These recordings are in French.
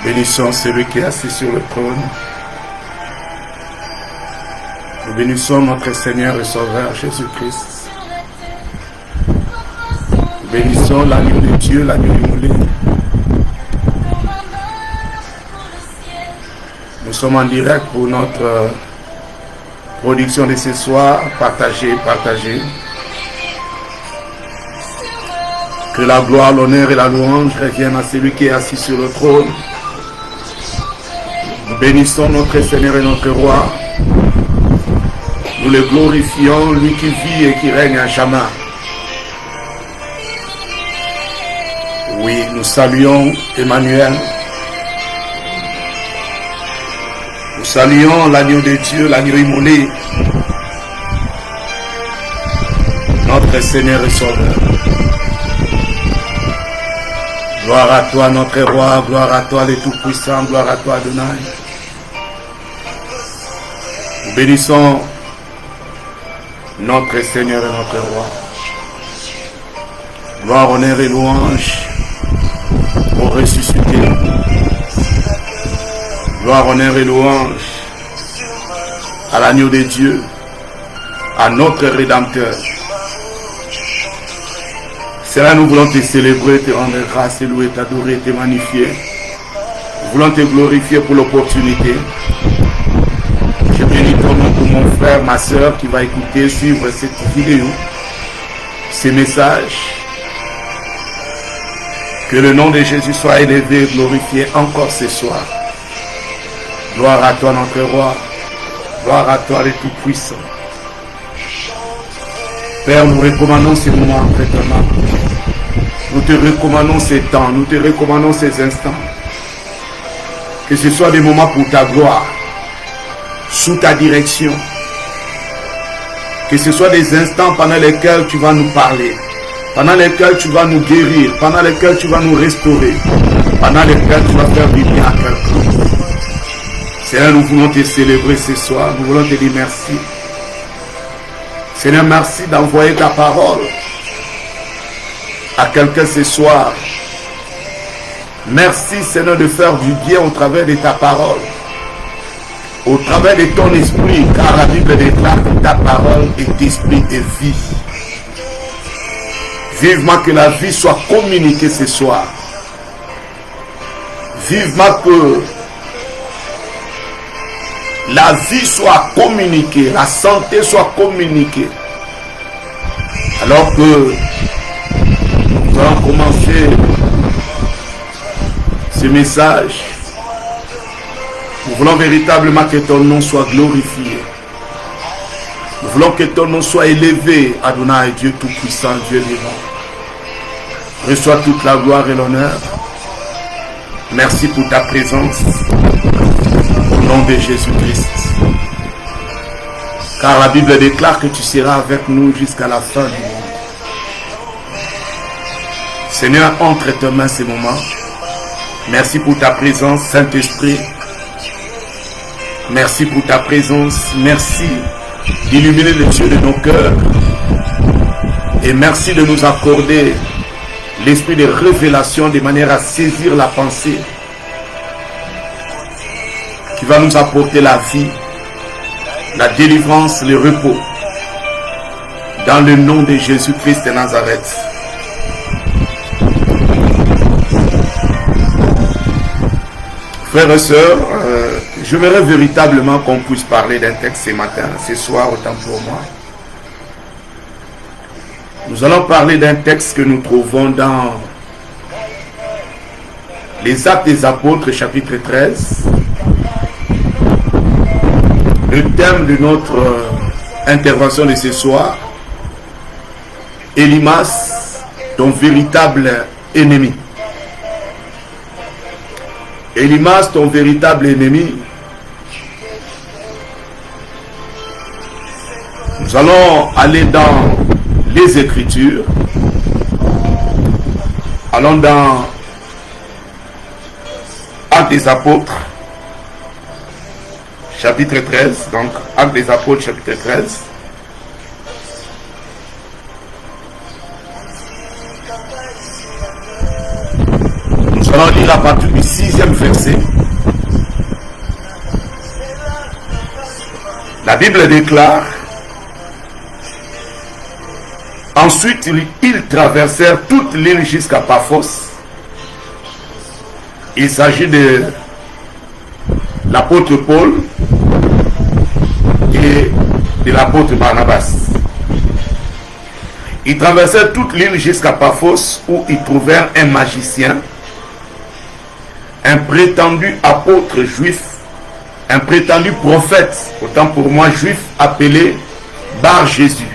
Bénissons celui qui est assis sur le trône. Nous bénissons notre Seigneur et Sauveur Jésus-Christ. Nous bénissons l'agneau de Dieu, l'agneau immolé. Nous sommes en direct pour notre production de ce soir. Partagez. Que la gloire, l'honneur et la louange reviennent à celui qui est assis sur le trône. Nous bénissons notre Seigneur et notre Roi. Nous le glorifions, lui qui vit et qui règne à jamais. Oui, nous saluons Emmanuel. Nous saluons l'agneau de Dieu, l'agneau immolé. Notre Seigneur et Sauveur. Gloire à toi, notre Roi, gloire à toi, le Tout-Puissant, gloire à toi, Adonai. Nous bénissons notre Seigneur et notre Roi. Gloire, honneur et louange au ressuscité. Gloire, honneur et louange à l'agneau de Dieu, à notre Rédempteur. C'est là nous voulons te célébrer, te rendre grâce, te louer, t'adorer, te magnifier. Nous voulons te glorifier pour l'opportunité. Je bénis ton nom pour mon frère, ma soeur qui va écouter, suivre cette vidéo, ces messages. Que le nom de Jésus soit élevé et glorifié encore ce soir. Gloire à toi, notre Roi. Gloire à toi, le Tout-Puissant. Père, nous recommandons ces moments entre tes mains. Nous te recommandons ces temps, nous te recommandons ces instants. Que ce soit des moments pour ta gloire, sous ta direction. Que ce soit des instants pendant lesquels tu vas nous parler, pendant lesquels tu vas nous guérir, pendant lesquels tu vas nous restaurer, pendant lesquels tu vas faire du bien à quelqu'un. Seigneur, nous voulons te célébrer ce soir, nous voulons te dire merci. Seigneur, merci d'envoyer ta parole à quelqu'un ce soir. Merci, Seigneur, de faire du bien au travers de ta parole, au travers de ton esprit, car la Bible déclare que ta parole est esprit et vie. Vivement que la vie soit communiquée ce soir. Vivement que la vie soit communiquée, la santé soit communiquée. Alors que nous allons commencer ce message, nous voulons véritablement que ton nom soit glorifié. Nous voulons que ton nom soit élevé, Adonai, Dieu Tout-Puissant, Dieu vivant. Reçois toute la gloire et l'honneur. Merci pour ta présence. Au nom de Jésus-Christ. Car la Bible déclare que tu seras avec nous jusqu'à la fin du monde. Seigneur, entre tes mains ces moments. Merci pour ta présence, Saint-Esprit. Merci pour ta présence. Merci d'illuminer les yeux de nos cœurs. Et merci de nous accorder l'esprit de révélation de manière à saisir la pensée qui va nous apporter la vie, la délivrance, le repos. Dans le nom de Jésus-Christ de Nazareth. Frères et sœurs, j'aimerais véritablement qu'on puisse parler d'un texte ce matin, ce soir, autant pour moi. Nous allons parler d'un texte que nous trouvons dans les Actes des Apôtres, chapitre 13. Le thème de notre intervention de ce soir, Élymas, ton véritable ennemi. Élymas, ton véritable ennemi. Nous allons aller dans les Écritures. Allons dans Actes des Apôtres, chapitre 13. Donc, Actes des Apôtres, chapitre 13. Nous allons lire à partir du 6e verset. La Bible déclare: ensuite, ils traversèrent toute l'île jusqu'à Paphos. Il s'agit de l'apôtre Paul et de l'apôtre Barnabas. Ils traversèrent toute l'île jusqu'à Paphos, où ils trouvèrent un magicien, un prétendu apôtre juif, un prétendu prophète, autant pour moi juif, appelé Bar Jésus.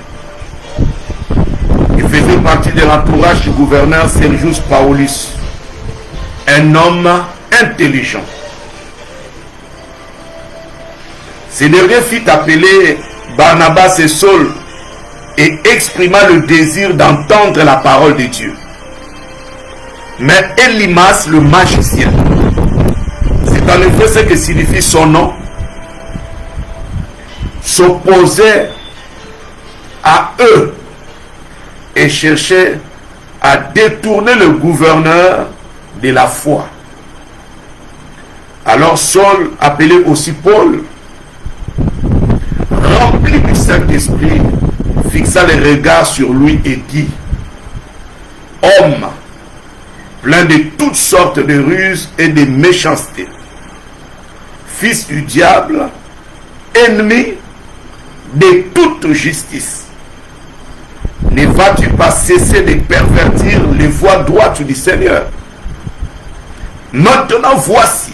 Il faisait partie de l'entourage du gouverneur Sergius Paulus, un homme intelligent. Ce dernier fit appeler Barnabas et Saul et exprima le désir d'entendre la parole de Dieu. Mais Élymas, le magicien, c'est en effet ce que signifie son nom, s'opposait à eux et cherchait à détourner le gouverneur de la foi. Alors Saul, appelé aussi Paul, rempli du Saint-Esprit, fixa les regards sur lui et dit: homme plein de toutes sortes de ruses et de méchanceté, fils du diable, ennemi de toute justice, ne vas-tu pas cesser de pervertir les voies droites du Seigneur? Maintenant voici,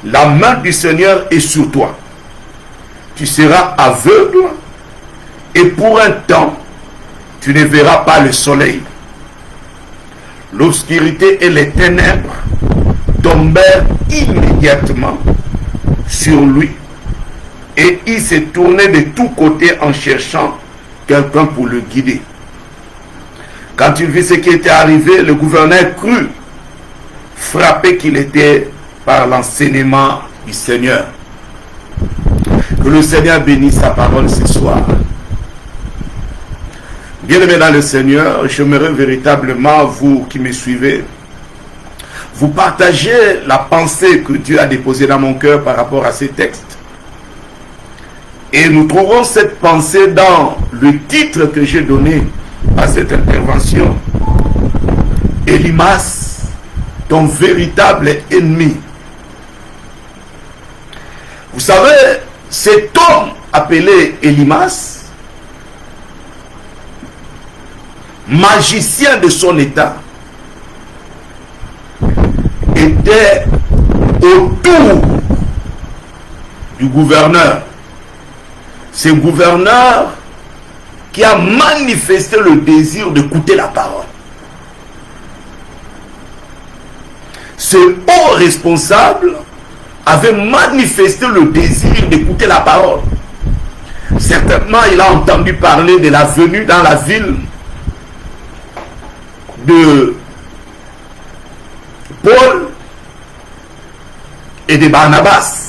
la main du Seigneur est sur toi. Tu seras aveugle et pour un temps, tu ne verras pas le soleil. L'obscurité et les ténèbres tombèrent immédiatement sur lui et il s'est tourné de tous côtés en cherchant quelqu'un pour le guider. Quand il vit ce qui était arrivé, le gouverneur crut, frappé qu'il était par l'enseignement du Seigneur. Que le Seigneur bénisse sa parole ce soir. Bien-aimés dans le Seigneur, j'aimerais véritablement, vous qui me suivez, vous partager la pensée que Dieu a déposée dans mon cœur par rapport à ces textes. Et nous trouvons cette pensée dans le titre que j'ai donné à cette intervention: Élymas, ton véritable ennemi. Vous savez, cet homme appelé Élymas, magicien de son état, était autour du gouverneur. Ce gouverneur qui a manifesté le désir d'écouter la parole. Ce haut responsable avait manifesté le désir d'écouter la parole. Certainement, il a entendu parler de la venue dans la ville de Paul et de Barnabas.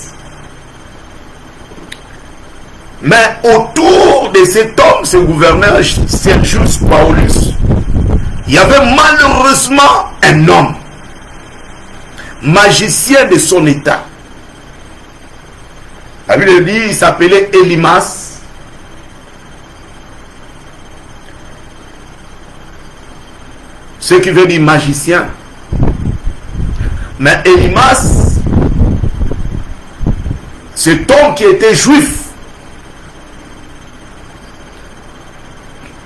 Mais autour de cet homme, ce gouverneur Sergius Paulus, il y avait malheureusement un homme, magicien de son état. La Bible dit, il s'appelait Élymas. Ce qui veut dire magicien. Mais Élymas, cet homme qui était juif,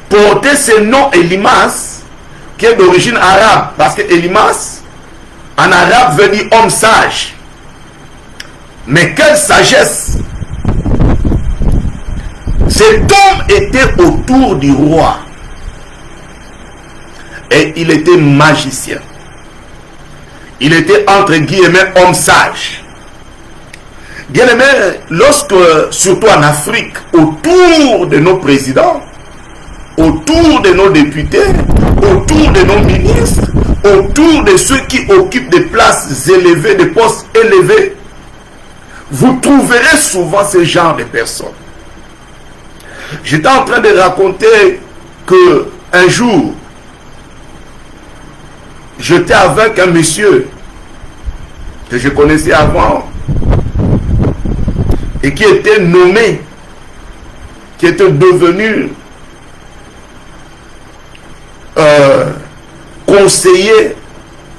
portait ce nom Élymas, qui est d'origine arabe, parce que Élymas, en arabe, veut dire homme sage. Mais quelle sagesse! Cet homme était autour du roi. Et il était magicien. Il était entre guillemets homme sage. Bien aimé, lorsque, surtout en Afrique, autour de nos présidents, autour de nos députés, autour de nos ministres, autour de ceux qui occupent des places élevées, des postes élevés, vous trouverez souvent ce genre de personnes. J'étais en train de raconter que un jour, j'étais avec un monsieur que je connaissais avant et qui était nommé, qui était devenu conseiller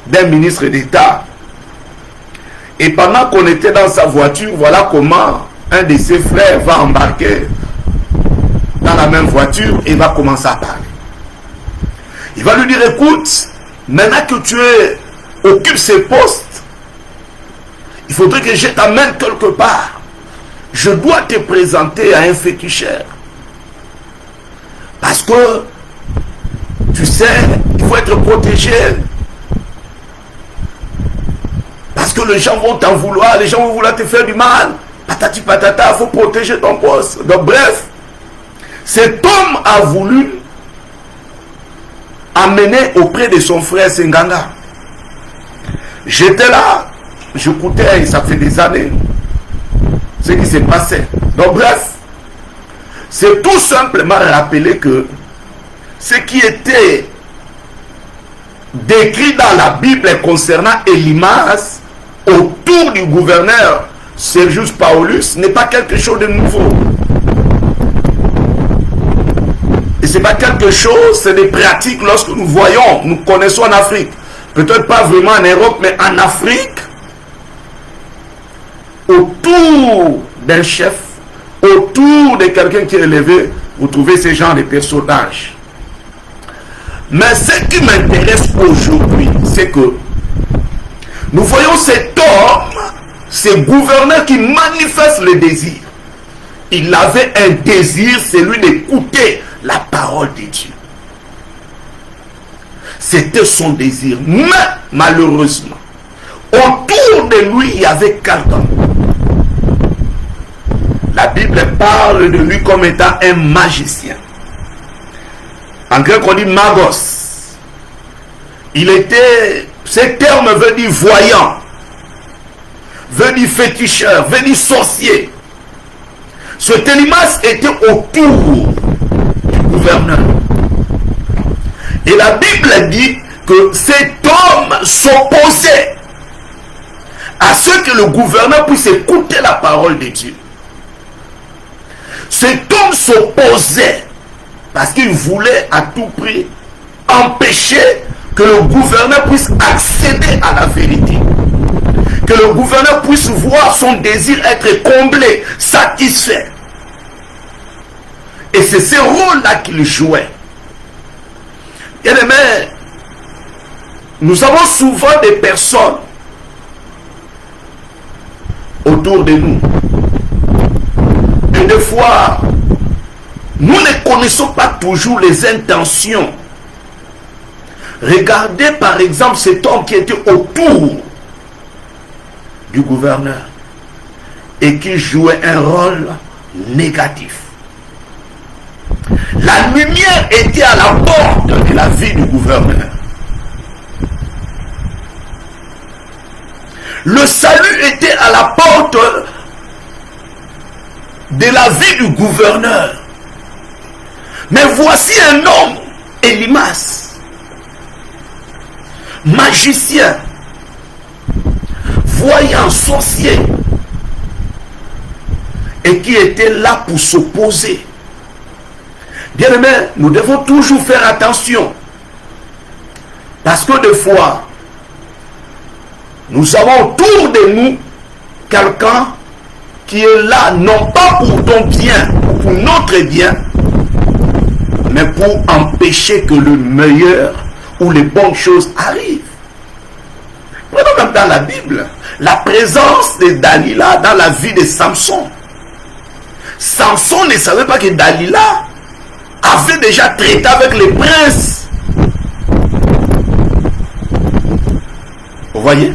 d'un ministre d'État. Et pendant qu'on était dans sa voiture, voilà comment un de ses frères va embarquer dans la même voiture et va commencer à parler. Il va lui dire, écoute, maintenant que tu occupes ce poste, il faudrait que je t'amène quelque part. Je dois te présenter à un féticheur. Parce que, tu sais, il faut être protégé. Parce que les gens vont t'en vouloir, les gens vont vouloir te faire du mal. Patati patata, il faut protéger ton poste. Donc bref, cet homme a voulu amener auprès de son frère Senganga. J'étais là, j'écoutais, ça fait des années, ce qui s'est passé. Donc bref, c'est tout simplement rappeler que ce qui était décrit dans la Bible concernant Elimas autour du gouverneur Sergius Paulus n'est pas quelque chose de nouveau. Et ce n'est pas quelque chose, c'est des pratiques lorsque nous voyons, nous connaissons en Afrique. Peut-être pas vraiment en Europe, mais en Afrique, autour d'un chef, autour de quelqu'un qui est élevé, vous trouvez ce genre de personnages. Mais ce qui m'intéresse aujourd'hui, c'est que nous voyons cet homme, ce gouverneur qui manifeste le désir. Il avait un désir, celui d'écouter la parole de Dieu. C'était son désir. Mais malheureusement, autour de lui, il y avait quelqu'un. La Bible parle de lui comme étant un magicien. En grec, on dit magos. Il était, ce terme veut dire voyant, veut dire féticheur, veut dire sorcier. Ce Elimas était autour du gouverneur. Et la Bible dit que cet homme s'opposait à ce que le gouverneur puisse écouter la parole de Dieu. Cet homme s'opposait parce qu'il voulait à tout prix empêcher que le gouverneur puisse accéder à la vérité. Que le gouverneur puisse voir son désir être comblé, satisfait. Et c'est ce rôle-là qu'il jouait. Bien aimé, nous avons souvent des personnes autour de nous. Et des fois, nous ne connaissons pas toujours les intentions. Regardez par exemple cet homme qui était autour du gouverneur et qui jouait un rôle négatif. La lumière était à la porte de la vie du gouverneur. Le salut était à la porte de la vie du gouverneur. Mais voici un homme, Elimas, magicien, voyant, sorcier, et qui était là pour s'opposer. Bien aimé, nous devons toujours faire attention. Parce que des fois, nous avons autour de nous quelqu'un qui est là, non pas pour ton bien, pour notre bien, mais pour empêcher que le meilleur ou les bonnes choses arrivent. Prenons même dans la Bible, la présence de Dalila dans la vie de Samson. Samson ne savait pas que Dalila avait déjà traité avec les princes. Vous voyez?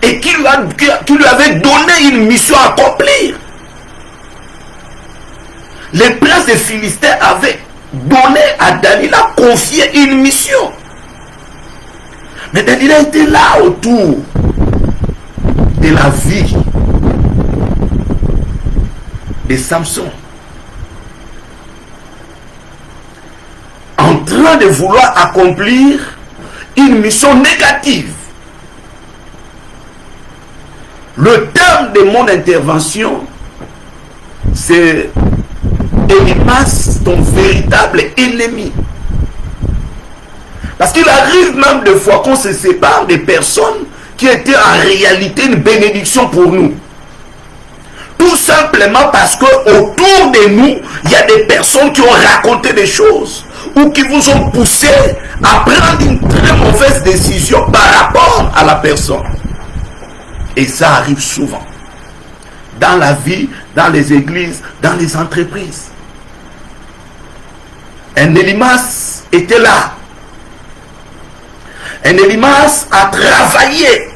Et qui lui avait donné une mission à accomplir. Les princes des Philistins avaient donné à Dalila, confié une mission. Mais Dalila était là autour de la vie de Samson. En train de vouloir accomplir une mission négative. Le terme de mon intervention, c'est Elimas, ton véritable ennemi. Parce qu'il arrive même des fois qu'on se sépare des personnes qui étaient en réalité une bénédiction pour nous. Tout simplement parce que autour de nous, il y a des personnes qui ont raconté des choses ou qui vous ont poussé à prendre une très mauvaise décision par rapport à la personne. Et ça arrive souvent. Dans la vie, dans les églises, dans les entreprises. Un Elimas était là. Un Elimas a travaillé.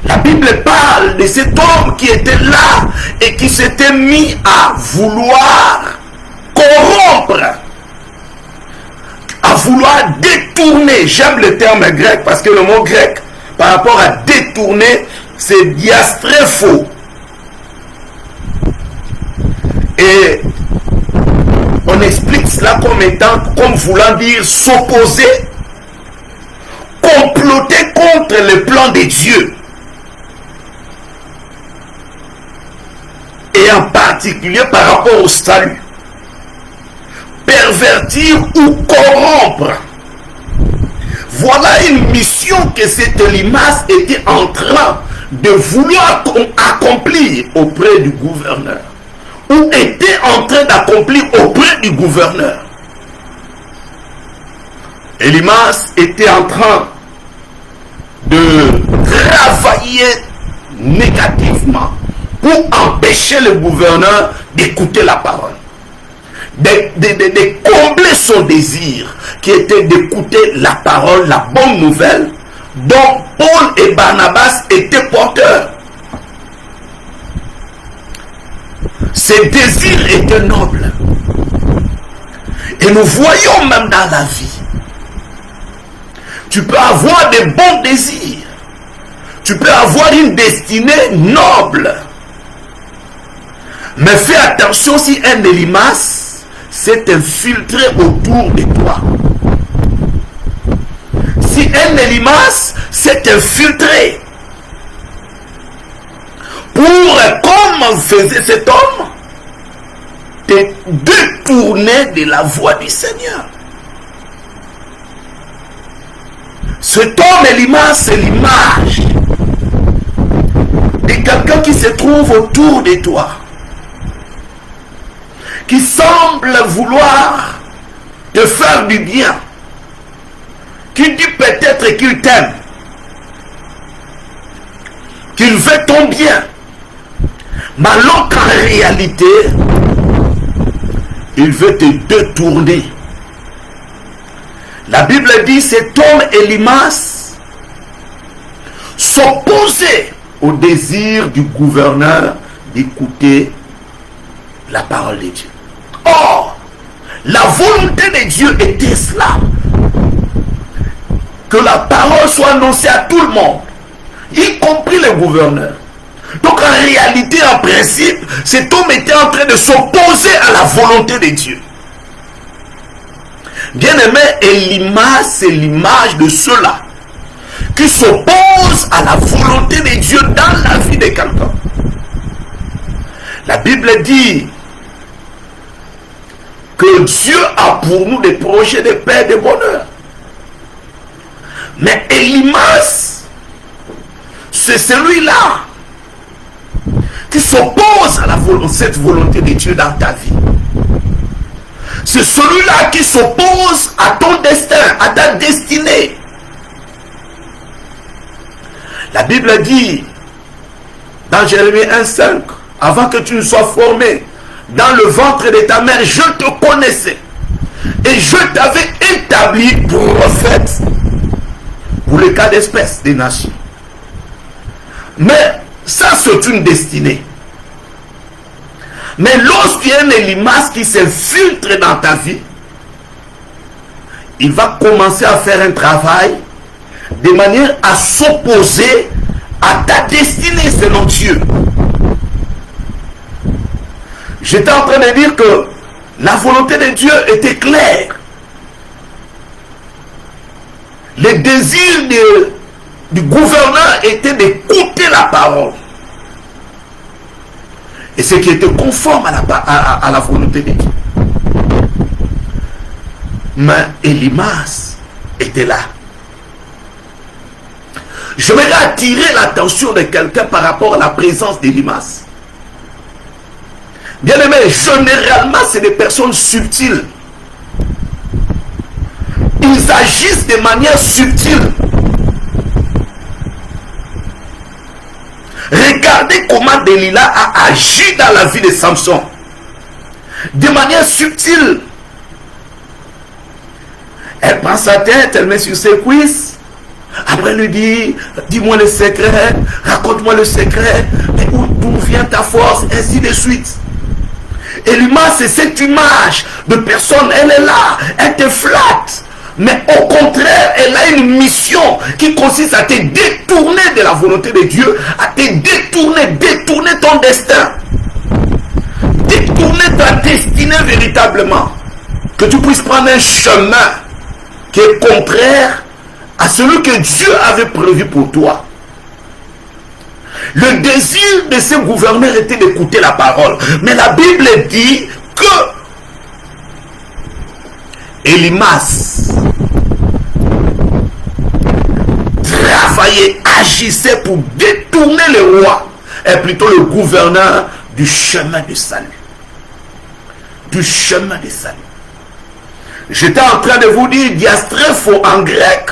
La Bible parle de cet homme qui était là et qui s'était mis à vouloir corrompre, à vouloir détourner. J'aime le terme grec parce que le mot grec par rapport à détourner, c'est diastrepho. Et on explique cela comme étant, comme voulant dire s'opposer, comploter contre le plan de Dieu. Et en particulier par rapport au salut. Pervertir ou corrompre. Voilà une mission que cet Elimas était en train de vouloir accomplir auprès du gouverneur. Ou était en train d'accomplir auprès du gouverneur. Elimas était en train de travailler négativement pour empêcher le gouverneur d'écouter la parole. De combler son désir qui était d'écouter la parole, la bonne nouvelle dont Paul et Barnabas étaient porteurs. Ces désirs étaient nobles. Et nous voyons même dans la vie. Tu peux avoir des bons désirs. Tu peux avoir une destinée noble. Mais fais attention si un Elimas s'est infiltré autour de toi. Si un Elimas s'est infiltré pour, comme faisait cet homme, te détourner de la voie du Seigneur. Cet homme Elimas, c'est l'image de quelqu'un qui se trouve autour de toi, qui semble vouloir te faire du bien, qui dit peut-être qu'il t'aime, qu'il veut ton bien, mais alors qu'en réalité, il veut te détourner. La Bible dit cet homme Elimas s'opposait au désir du gouverneur d'écouter la parole de Dieu. Or, la volonté de Dieu était cela, que la parole soit annoncée à tout le monde, y compris le gouverneur. Donc en réalité, en principe, cet homme était en train de s'opposer à la volonté de Dieu. Bien-aimé, Elimas, c'est l'image de ceux-là qui s'opposent à la volonté de Dieu dans la vie de quelqu'un. La Bible dit que Dieu a pour nous des projets de paix et de bonheur. Mais Elimas, c'est celui-là qui s'oppose à cette volonté de Dieu dans ta vie. C'est celui-là qui s'oppose à ton destin, à ta destinée. La Bible dit dans Jérémie 1,5, avant que tu ne sois formé dans le ventre de ta mère, je te connaissais et je t'avais établi prophète pour le cas d'espèce des nations. Mais ça, c'est une destinée. Mais lorsqu'il y a un Elimas qui s'infiltre dans ta vie, il va commencer à faire un travail de manière à s'opposer à ta destinée selon Dieu. J'étais en train de dire que la volonté de Dieu était claire. Le désir du gouverneur était d'écouter la parole. Et ce qui était conforme à la volonté de Dieu. Mais Elimas était là. Je vais attirer l'attention de quelqu'un par rapport à la présence d'Elimas. Bien aimé, généralement, c'est des personnes subtiles. Ils agissent de manière subtile. Regardez comment Delilah a agi dans la vie de Samson. De manière subtile. Elle prend sa tête, elle met sur ses cuisses. Après, elle lui dit, dis-moi le secret, raconte-moi le secret, d'où vient ta force, ainsi de suite. Elimas, c'est cette image de personne, elle est là, elle te flatte. Mais au contraire, elle a une mission qui consiste à te détourner de la volonté de Dieu, à te détourner ton destin. Détourner ta destinée véritablement. Que tu puisses prendre un chemin qui est contraire à celui que Dieu avait prévu pour toi. Le désir de ce gouverneur était d'écouter la parole. Mais la Bible dit que Elimas travaillait, agissait pour détourner le roi, et plutôt le gouverneur, du chemin de salut. Du chemin de salut. J'étais en train de vous dire, diastrepho en grec,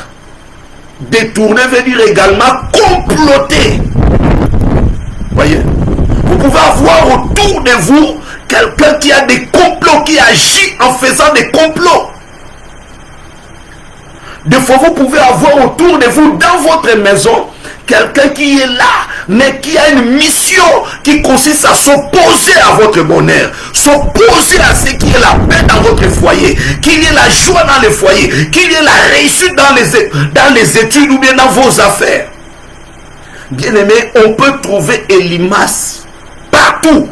détourner veut dire également comploter. Voyez, vous pouvez avoir autour de vous quelqu'un qui a des complots, qui agit en faisant des complots. Des fois, vous pouvez avoir autour de vous, dans votre maison, quelqu'un qui est là, mais qui a une mission qui consiste à s'opposer à votre bonheur, s'opposer à ce qui est la paix dans votre foyer, qu'il y ait la joie dans le foyer, qu'il y ait la réussite dans les études ou bien dans vos affaires. Bien aimé, on peut trouver Elimas partout.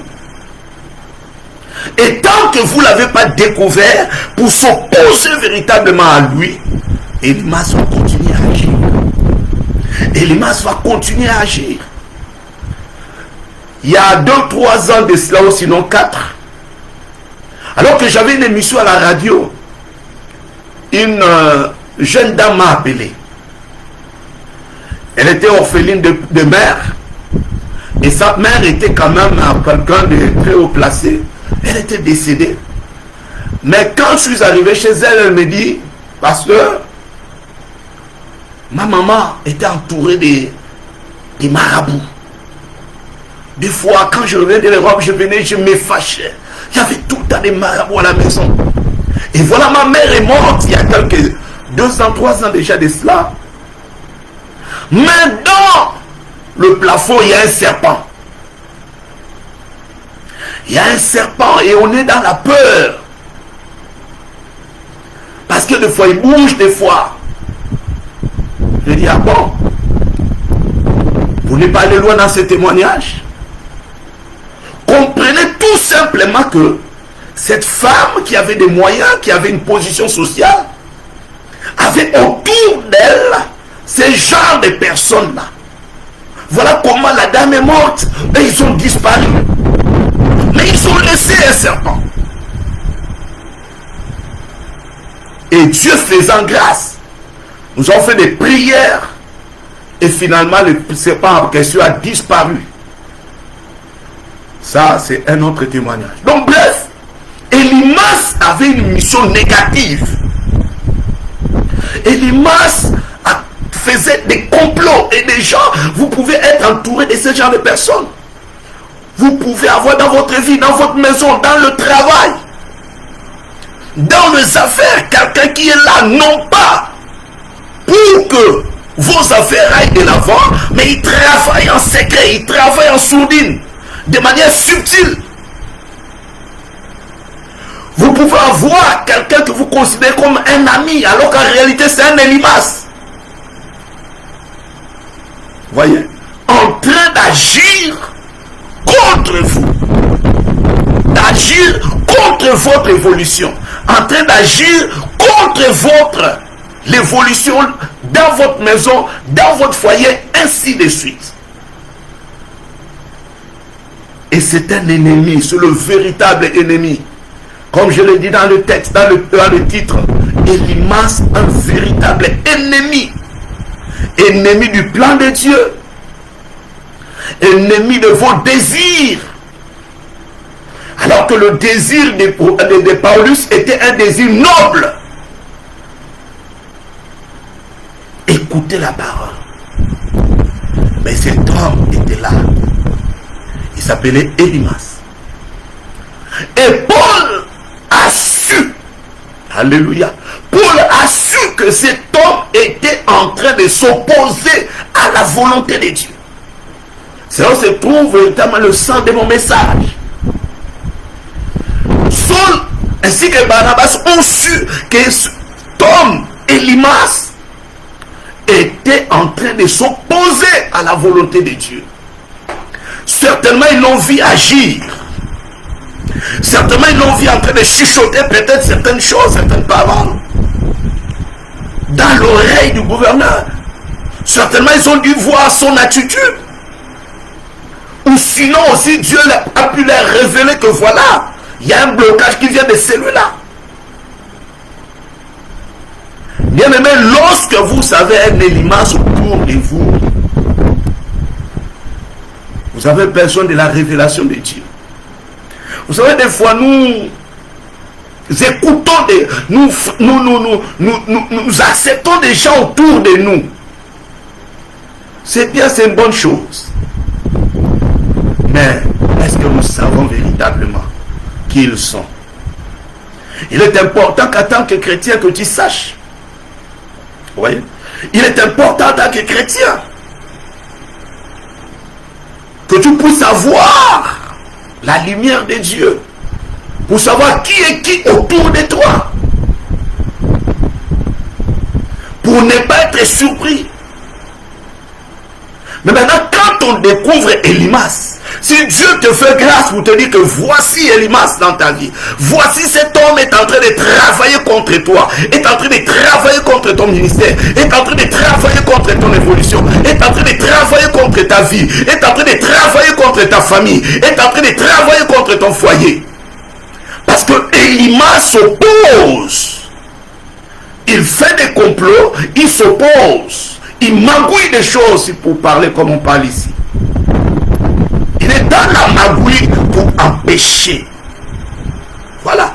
Et tant que vous ne l'avez pas découvert, pour s'opposer véritablement à lui, Elimas va continuer à agir. Elimas va continuer à agir. Il y a 2-3 ans de cela, ou sinon 4, alors que j'avais une émission à la radio, une jeune dame m'a appelé. Elle était orpheline de mère. Et sa mère était quand même quelqu'un de très haut placé. Elle était décédée. Mais quand je suis arrivé chez elle, elle me dit, pasteur, ma maman était entourée des marabouts. Des fois, quand je revenais de l'Europe, je me fâchais. Il y avait tout le temps des marabouts à la maison. Et voilà, ma mère est morte il y a quelques 2 ans, 3 ans déjà de cela. Mais dans le plafond, il y a un serpent. Il y a un serpent et on est dans la peur. Parce que des fois, il bouge, des fois. Je dis, ah bon? Vous n'êtes pas allé loin dans ce témoignage? Comprenez tout simplement que cette femme qui avait des moyens, qui avait une position sociale, avait autour d'elle ce genre de personnes-là. Voilà comment la dame est morte et ils ont disparu. Mais ils ont laissé un serpent. Et Dieu faisant grâce, nous avons fait des prières et finalement le serpent en question a disparu. Ça, c'est un autre témoignage. Donc bref, Elimas avait une mission négative. Elimas faisait des complots et des gens, vous pouvez être entouré de ce genre de personnes. Vous pouvez avoir dans votre vie, dans votre maison, dans le travail, dans les affaires, quelqu'un qui est là, non pas pour que vos affaires aillent de l'avant, mais il travaille en secret, il travaille en sourdine, de manière subtile. Vous pouvez avoir quelqu'un que vous considérez comme un ami, alors qu'en réalité c'est un Elimas. Voyez, en train d'agir contre vous, d'agir contre votre évolution, en train d'agir contre votre l'évolution dans votre maison, dans votre foyer, ainsi de suite. Et c'est un ennemi, c'est le véritable ennemi. Comme je l'ai dit dans le texte, dans le titre, Elimas, un véritable ennemi. Ennemi du plan de Dieu. Ennemi de vos désirs. Alors que le désir de Paulus était un désir noble. Écoutez la parole. Mais cet homme était là. Il s'appelait Elimas. Et Paul a su, alléluia, Paul a su que cet homme était en train de s'opposer à la volonté de Dieu. Cela se trouve véritablement le sens de mon message. Saul ainsi que Barnabas ont su que cet homme, Elimas, était en train de s'opposer à la volonté de Dieu. Certainement, ils l'ont vu agir. Certainement, ils l'ont vu en train de chuchoter peut-être certaines choses, certaines paroles dans l'oreille du gouverneur. Certainement, ils ont dû voir son attitude. Ou sinon aussi, Dieu a pu leur révéler que voilà, il y a un blocage qui vient de celui-là. Bien aimé, lorsque vous savez un Elimas autour de vous, vous avez besoin de la révélation de Dieu. Vous savez, des fois, nous écoutons, nous acceptons des gens autour de nous. C'est bien, c'est une bonne chose. Mais est-ce que nous savons véritablement qui ils sont? Il est important qu'en tant que chrétien, que tu saches. Vous voyez? Il est important en tant que chrétien que tu puisses avoir la lumière de Dieu pour savoir qui est qui autour de toi, pour ne pas être surpris. Mais maintenant, quand on découvre Elimas, si Dieu te fait grâce pour te dire que voici Elimas dans ta vie, voici cet homme est en train de travailler contre toi, est en train de travailler contre ton ministère, est en train de travailler contre ton évolution, est en train de travailler contre ta vie, est en train de travailler contre ta famille, est en train de travailler contre ton foyer. Parce que Elimas s'oppose. Il fait des complots, il s'oppose. Il magouille des choses pour parler comme on parle ici. Il est dans la magouille pour empêcher. Voilà.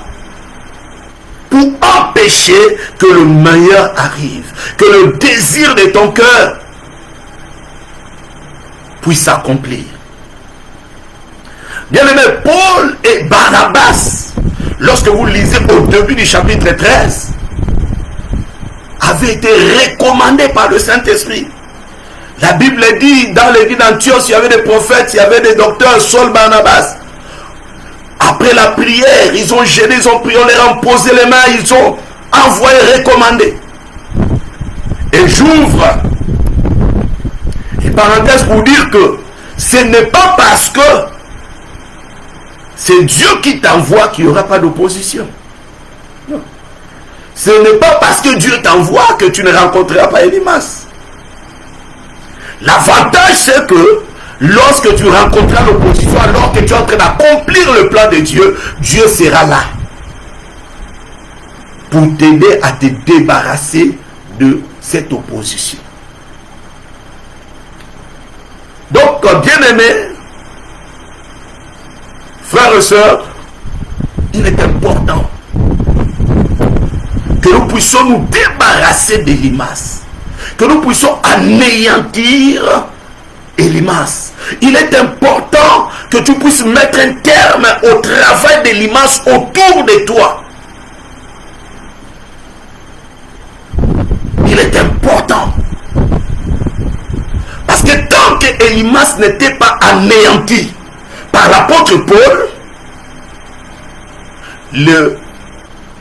Pour empêcher que le meilleur arrive. Que le désir de ton cœur puisse s'accomplir. Bien aimé, Paul et Barnabas, lorsque vous lisez au début du chapitre 13, avait été recommandé par le Saint-Esprit. La Bible dit, dans l'église d'Antioche, il y avait des prophètes, il y avait des docteurs, Saul, Barnabas. Après la prière, ils ont gêné, ils ont prié, on leur a posé les mains, ils ont envoyé recommandé. Et j'ouvre une parenthèse pour dire que ce n'est pas parce que c'est Dieu qui t'envoie qu'il n'y aura pas d'opposition. Non. Ce n'est pas parce que Dieu t'envoie que tu ne rencontreras pas Elimas. L'avantage, c'est que lorsque tu rencontreras l'opposition, alors que tu es en train d'accomplir le plan de Dieu, Dieu sera là pour t'aider à te débarrasser de cette opposition. Donc, bien aimé, frères et sœurs, il est important que nous puissions nous débarrasser d'Elimas, que nous puissions anéantir Elimas. Il est important que tu puisses mettre un terme au travail d'Elimas autour de toi. Il est important. Parce que tant que Elimas n'était pas anéanti par l'apôtre Paul,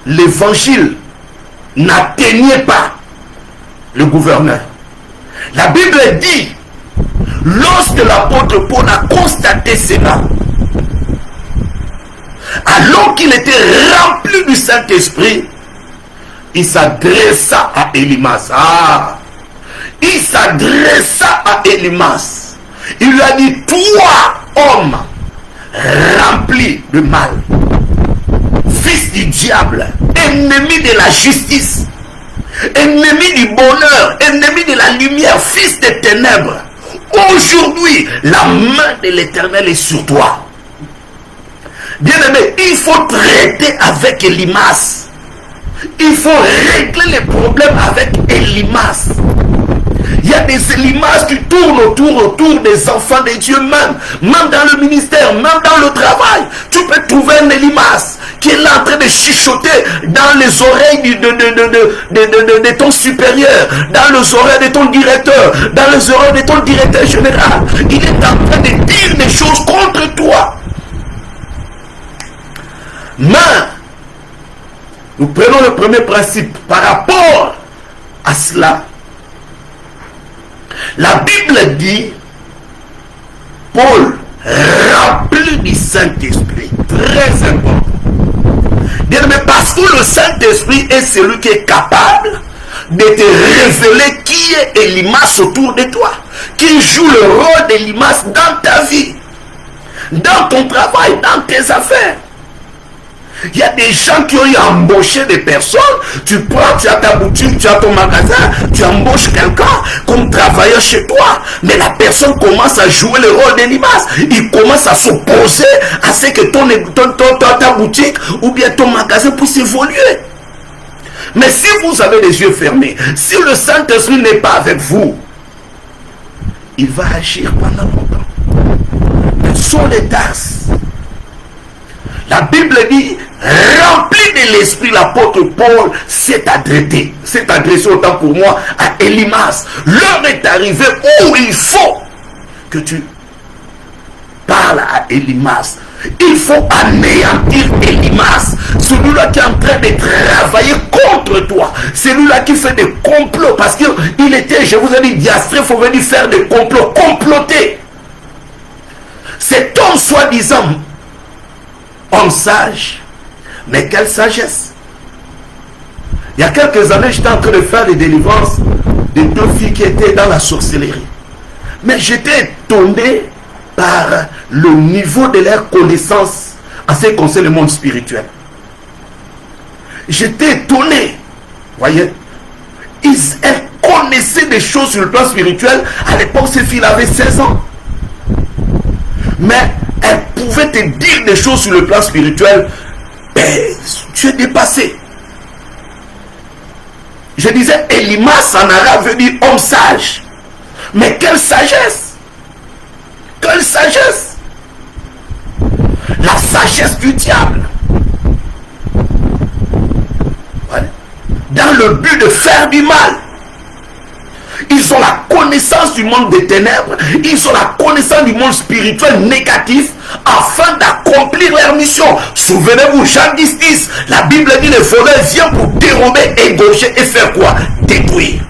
l'évangile n'atteignait pas le gouverneur. La Bible dit, lorsque l'apôtre Paul a constaté cela, alors qu'il était rempli du Saint-Esprit, il s'adressa à Elimas. Ah, il s'adressa à Elimas. Il lui a dit, toi, homme, rempli de mal, fils du diable, ennemi de la justice, ennemi du bonheur, ennemi de la lumière, fils des ténèbres, aujourd'hui, la main de l'Éternel est sur toi. Bien-aimé, il faut traiter avec Elimas. Il faut régler les problèmes avec Elimas. Il y a des Elimas qui tournent autour des enfants de Dieu, même dans le ministère, même dans le travail. Tu peux trouver un Elimas qui est là en train de chuchoter dans les oreilles de ton supérieur, dans les oreilles de ton directeur, dans les oreilles de ton directeur général. Il est en train de dire des choses contre toi. Mais nous prenons le premier principe par rapport à cela. La Bible dit, Paul, rempli du Saint-Esprit, très important. Mais parce que le Saint-Esprit est celui qui est capable de te révéler qui est Elimas autour de toi, qui joue le rôle d'Elimas dans ta vie, dans ton travail, dans tes affaires. Il y a des gens qui ont embauché des personnes. Tu prends, tu as ta boutique, tu as ton magasin, tu embauches quelqu'un comme travailleur chez toi. Mais la personne commence à jouer le rôle d'Elimas. Il commence à s'opposer à ce que ta boutique ou bien ton magasin puisse évoluer. Mais si vous avez les yeux fermés, si le Saint-Esprit n'est pas avec vous, il va agir pendant longtemps. Mais sur les tasses, la Bible dit, rempli de l'esprit, l'apôtre Paul s'est adressé autant pour moi à Elimas. L'heure est arrivée où il faut que tu parles à Elimas. Il faut anéantir Elimas, celui-là qui est en train de travailler contre toi, celui-là qui fait des complots, parce qu'il était, je vous ai dit, diastré, il faut venir faire des complots, comploter. Cet homme soi-disant homme sage, mais quelle sagesse. Il y a quelques années, j'étais en train de faire des délivrances de deux filles qui étaient dans la sorcellerie. Mais j'étais étonné par le niveau de leur connaissance en ce qui concerne le monde spirituel. J'étais étonné. Voyez, elles connaissaient des choses sur le plan spirituel. À l'époque, ces filles avaient 16 ans. Mais elle pouvait te dire des choses sur le plan spirituel. Tu es dépassé. Je disais, Elimas en arabe veut dire homme sage. Mais quelle sagesse! Quelle sagesse! La sagesse du diable. Ouais. Dans le but de faire du mal. Ils ont la connaissance du monde des ténèbres. Ils ont la connaissance du monde spirituel négatif afin d'accomplir leur mission. Souvenez-vous, Jean 10, la Bible dit le voleur vient pour dérober, égorger et faire quoi? Détruire.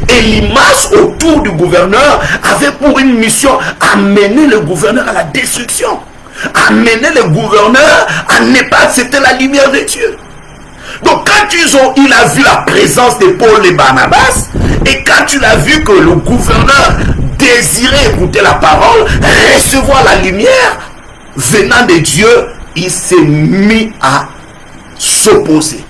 Et Elimas autour du gouverneur avait pour une mission amener le gouverneur à la destruction. Amener le gouverneur à ne pas accepter la lumière de Dieu. Donc quand il a vu la présence de Paul et Barnabas, et quand il a vu que le gouverneur désirait écouter la parole, recevoir la lumière venant de Dieu, il s'est mis à s'opposer.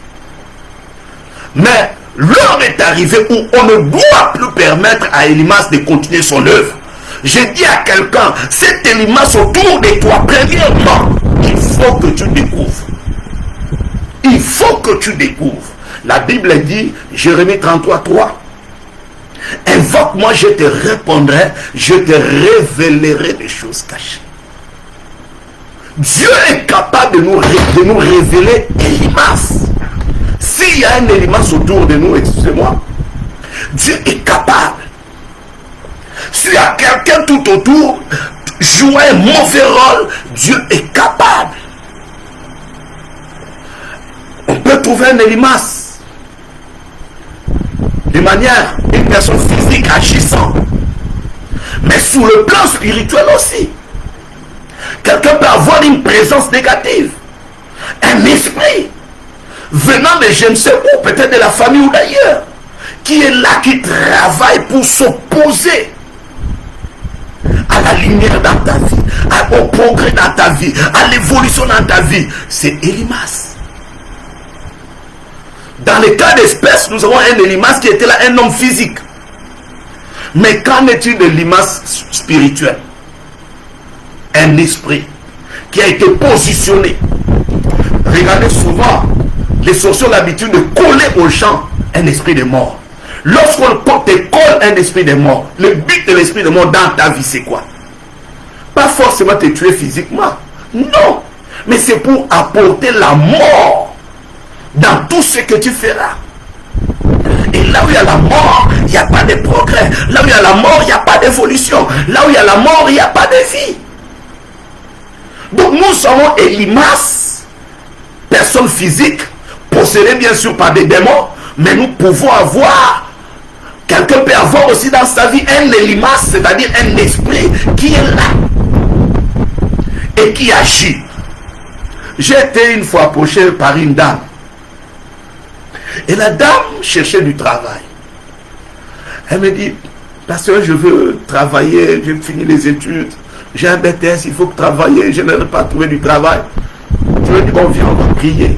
Mais l'heure est arrivée où on ne doit plus permettre à Elimas de continuer son œuvre. J'ai dit à quelqu'un, cet Elimas autour de toi, premièrement, il faut que tu découvres. Il faut que tu découvres. La Bible dit, Jérémie 33, 3, invoque-moi, je te répondrai, je te révélerai des choses cachées. Dieu est capable de nous révéler Elimas. S'il y a un Elimas autour de nous, excusez-moi, Dieu est capable. S'il y a quelqu'un tout autour, jouer un mauvais rôle, Dieu est capable. On peut trouver un Elimas de manière, une personne physique agissant, mais sur le plan spirituel aussi. Quelqu'un peut avoir une présence négative, un esprit venant de je ne sais où, peut-être de la famille ou d'ailleurs, qui est là, qui travaille pour s'opposer à la lumière dans ta vie, au progrès dans ta vie, à l'évolution dans ta vie, c'est Elimas. Dans le cas d'espèce, nous avons un Elimas qui était là, un homme physique. Mais qu'en est-il de l'Elimas spirituel? Un esprit qui a été positionné. Regardez souvent, les sorciers ont l'habitude de coller aux gens un esprit de mort. Lorsqu'on te colle un esprit de mort, le but de l'esprit de mort dans ta vie, c'est quoi? Pas forcément te tuer physiquement. Non. Mais c'est pour apporter la mort dans tout ce que tu feras. Et là où il y a la mort, il n'y a pas de progrès. Là où il y a la mort, il n'y a pas d'évolution. Là où il y a la mort, il n'y a pas de vie. Donc nous sommes Elimas, personne physique, possédée bien sûr par des démons, mais nous pouvons avoir, quelqu'un peut avoir aussi dans sa vie un Elimas, c'est-à-dire un esprit qui est là et qui agit. J'ai été une fois approché par une dame. Et la dame cherchait du travail. Elle me dit, pasteur, je veux travailler, j'ai fini les études, j'ai un BTS, il faut travailler, je n'ai pas trouvé du travail. Je lui ai dit, bon, viens, on va prier.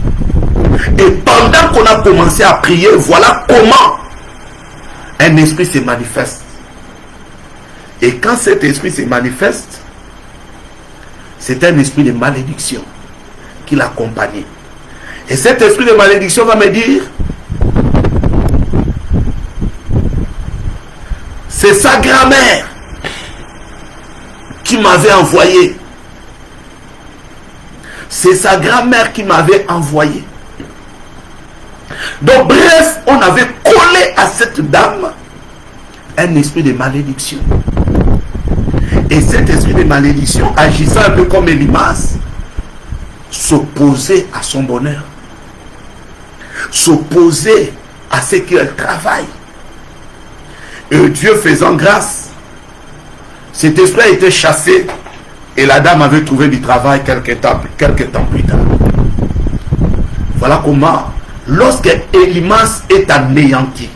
Et pendant qu'on a commencé à prier, voilà comment un esprit se manifeste. Et quand cet esprit se manifeste, c'est un esprit de malédiction qui l'accompagne. Et cet esprit de malédiction va me dire, c'est sa grand-mère qui m'avait envoyé. C'est sa grand-mère qui m'avait envoyé. Donc bref, on avait collé à cette dame un esprit de malédiction. Et cet esprit de malédiction, agissant un peu comme Elimas, s'opposait à son bonheur. S'opposait à ce qu'elle travaille. Et Dieu faisant grâce, cet esprit a été chassé et la dame avait trouvé du travail quelques temps plus tard. Voilà comment, lorsque Elimas est anéanti,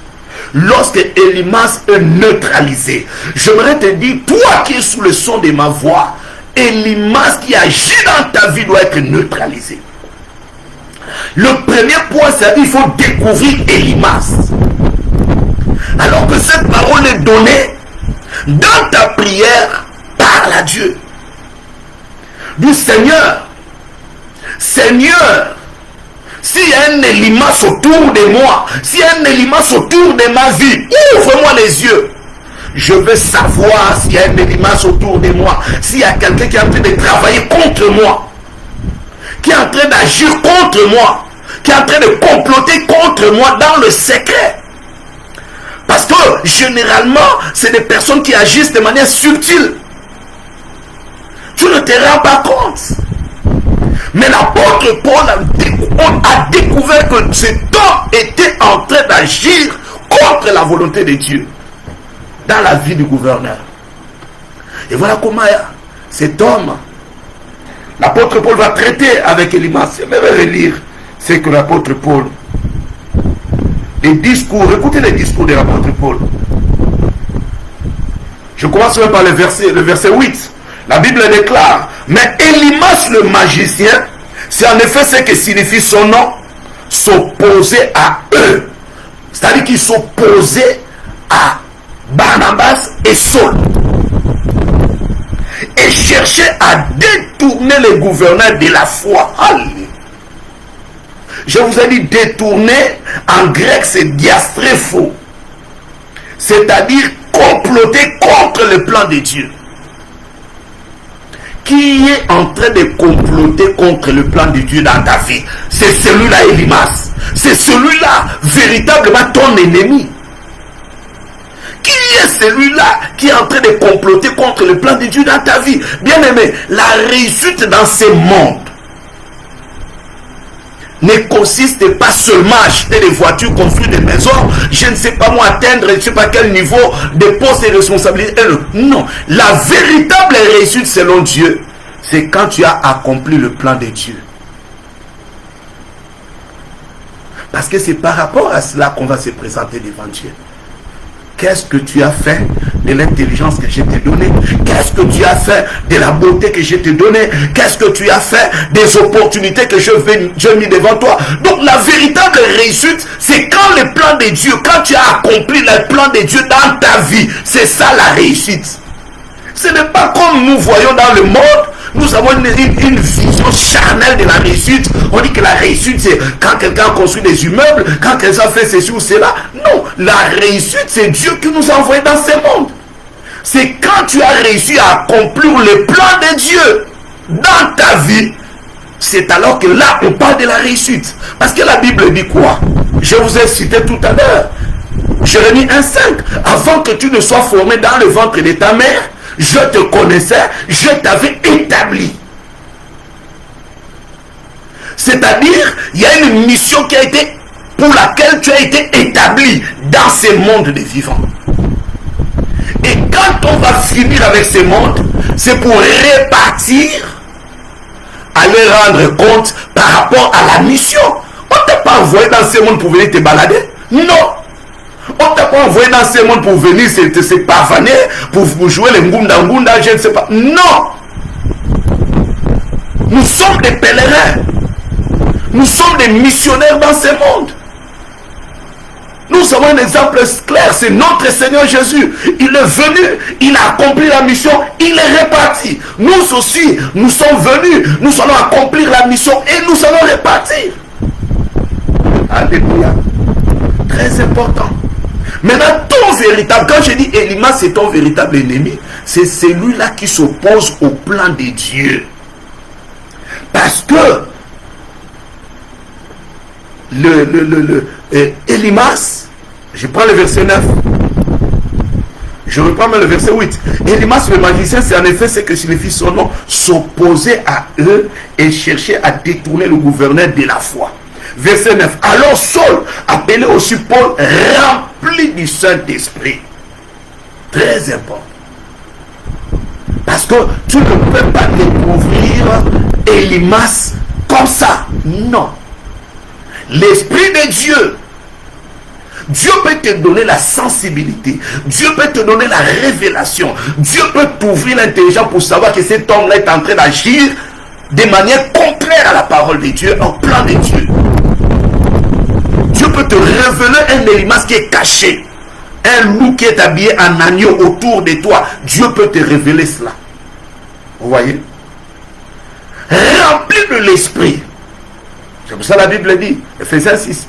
lorsque Elimas est neutralisé, j'aimerais te dire, toi qui es sous le son de ma voix, Elimas qui agit dans ta vie doit être neutralisé. Le premier point, c'est qu'il faut découvrir Elimas. Alors que cette parole est donnée dans ta prière, parle à Dieu. Du Seigneur, Seigneur, s'il y a un Elimas autour de moi, s'il y a un Elimas autour de ma vie, ouvre-moi les yeux. Je veux savoir s'il y a un Elimas autour de moi, s'il y a quelqu'un qui est en train de travailler contre moi, qui est en train d'agir contre moi, qui est en train de comploter contre moi dans le secret. Parce que généralement, c'est des personnes qui agissent de manière subtile. Tu ne te rends pas compte. Mais l'apôtre Paul a découvert que cet homme était en train d'agir contre la volonté de Dieu dans la vie du gouverneur. Et voilà comment cet homme, l'apôtre Paul va traiter avec Elimas. Je vais relire ce que l'apôtre Paul, les discours, écoutez les discours de l'apôtre Paul. Je commence même par le verset 8. La Bible déclare, mais Elimas le magicien, c'est en effet ce que signifie son nom, s'opposer à eux. C'est-à-dire qu'il s'opposait à Barnabas et Saul. Et cherchait à détourner les gouverneurs de la foi. Allez. Je vous ai dit détourner, en grec c'est diastrépho. C'est-à-dire comploter contre le plan de Dieu. Qui est en train de comploter contre le plan de Dieu dans ta vie? C'est celui-là, Elimas. C'est celui-là, véritablement ton ennemi. Qui est celui-là qui est en train de comploter contre le plan de Dieu dans ta vie? Bien aimé, la réussite dans ce monde ne consiste pas seulement à acheter des voitures, construire des maisons, je ne sais pas moi, atteindre je ne sais pas quel niveau de poste et responsabilité. Non, la véritable réussite selon Dieu, c'est quand tu as accompli le plan de Dieu. Parce que c'est par rapport à cela qu'on va se présenter devant Dieu. Qu'est-ce que tu as fait de l'intelligence que je t'ai donnée? Qu'est-ce que tu as fait de la beauté que je t'ai donnée? Qu'est-ce que tu as fait des opportunités que j'ai mis devant toi? Donc la véritable réussite, c'est quand le plan de Dieu, quand tu as accompli le plan de Dieu dans ta vie, c'est ça la réussite. Ce n'est pas comme nous voyons dans le monde. Nous avons une vision charnelle de la réussite. On dit que la réussite, c'est quand quelqu'un construit des immeubles, quand quelqu'un fait ceci ou cela. Non, la réussite, c'est Dieu qui nous a envoyés dans ce monde. C'est quand tu as réussi à accomplir le plan de Dieu dans ta vie, c'est alors que là, on parle de la réussite. Parce que la Bible dit quoi? Je vous ai cité tout à l'heure. Jérémie 1,5. Avant que tu ne sois formé dans le ventre de ta mère, je te connaissais, je t'avais établi. C'est-à-dire, il y a une mission qui a été, pour laquelle tu as été établi dans ce monde des vivants. Et quand on va finir avec ce monde, c'est pour répartir, aller rendre compte par rapport à la mission. On ne t'a pas envoyé dans ce monde pour venir te balader. Non. On ne t'a pas envoyé dans ce monde pour venir se pavaner, pour jouer les ngunda, je ne sais pas. Non. Nous sommes des pèlerins. Nous sommes des missionnaires dans ce monde. Nous avons un exemple clair, c'est notre Seigneur Jésus. Il est venu, il a accompli la mission, il est réparti. Nous aussi, nous sommes venus, nous allons accomplir la mission et nous allons répartir. Alléluia. Très important. Maintenant, ton véritable, quand je dis Elimas, c'est ton véritable ennemi, c'est celui-là qui s'oppose au plan de Dieu. Parce que Elimas, je prends le verset 9, je reprends le verset 8. Elimas le magicien, c'est en effet ce que signifie son nom, s'opposer à eux et chercher à détourner le gouverneur de la foi. Verset 9. Alors Saul, appelé aussi Paul, rempli du Saint-Esprit. Très important. Parce que tu ne peux pas découvrir Elimas comme ça. Non. L'Esprit de Dieu. Dieu peut te donner la sensibilité. Dieu peut te donner la révélation. Dieu peut t'ouvrir l'intelligence pour savoir que cet homme-là est en train d'agir de manière contraire à la parole de Dieu, au plan de Dieu. Dieu peut te révéler un Elimas qui est caché. Un loup qui est habillé en agneau autour de toi. Dieu peut te révéler cela. Vous voyez? Rempli de l'esprit. C'est pour ça que la Bible dit, Ephésiens 6.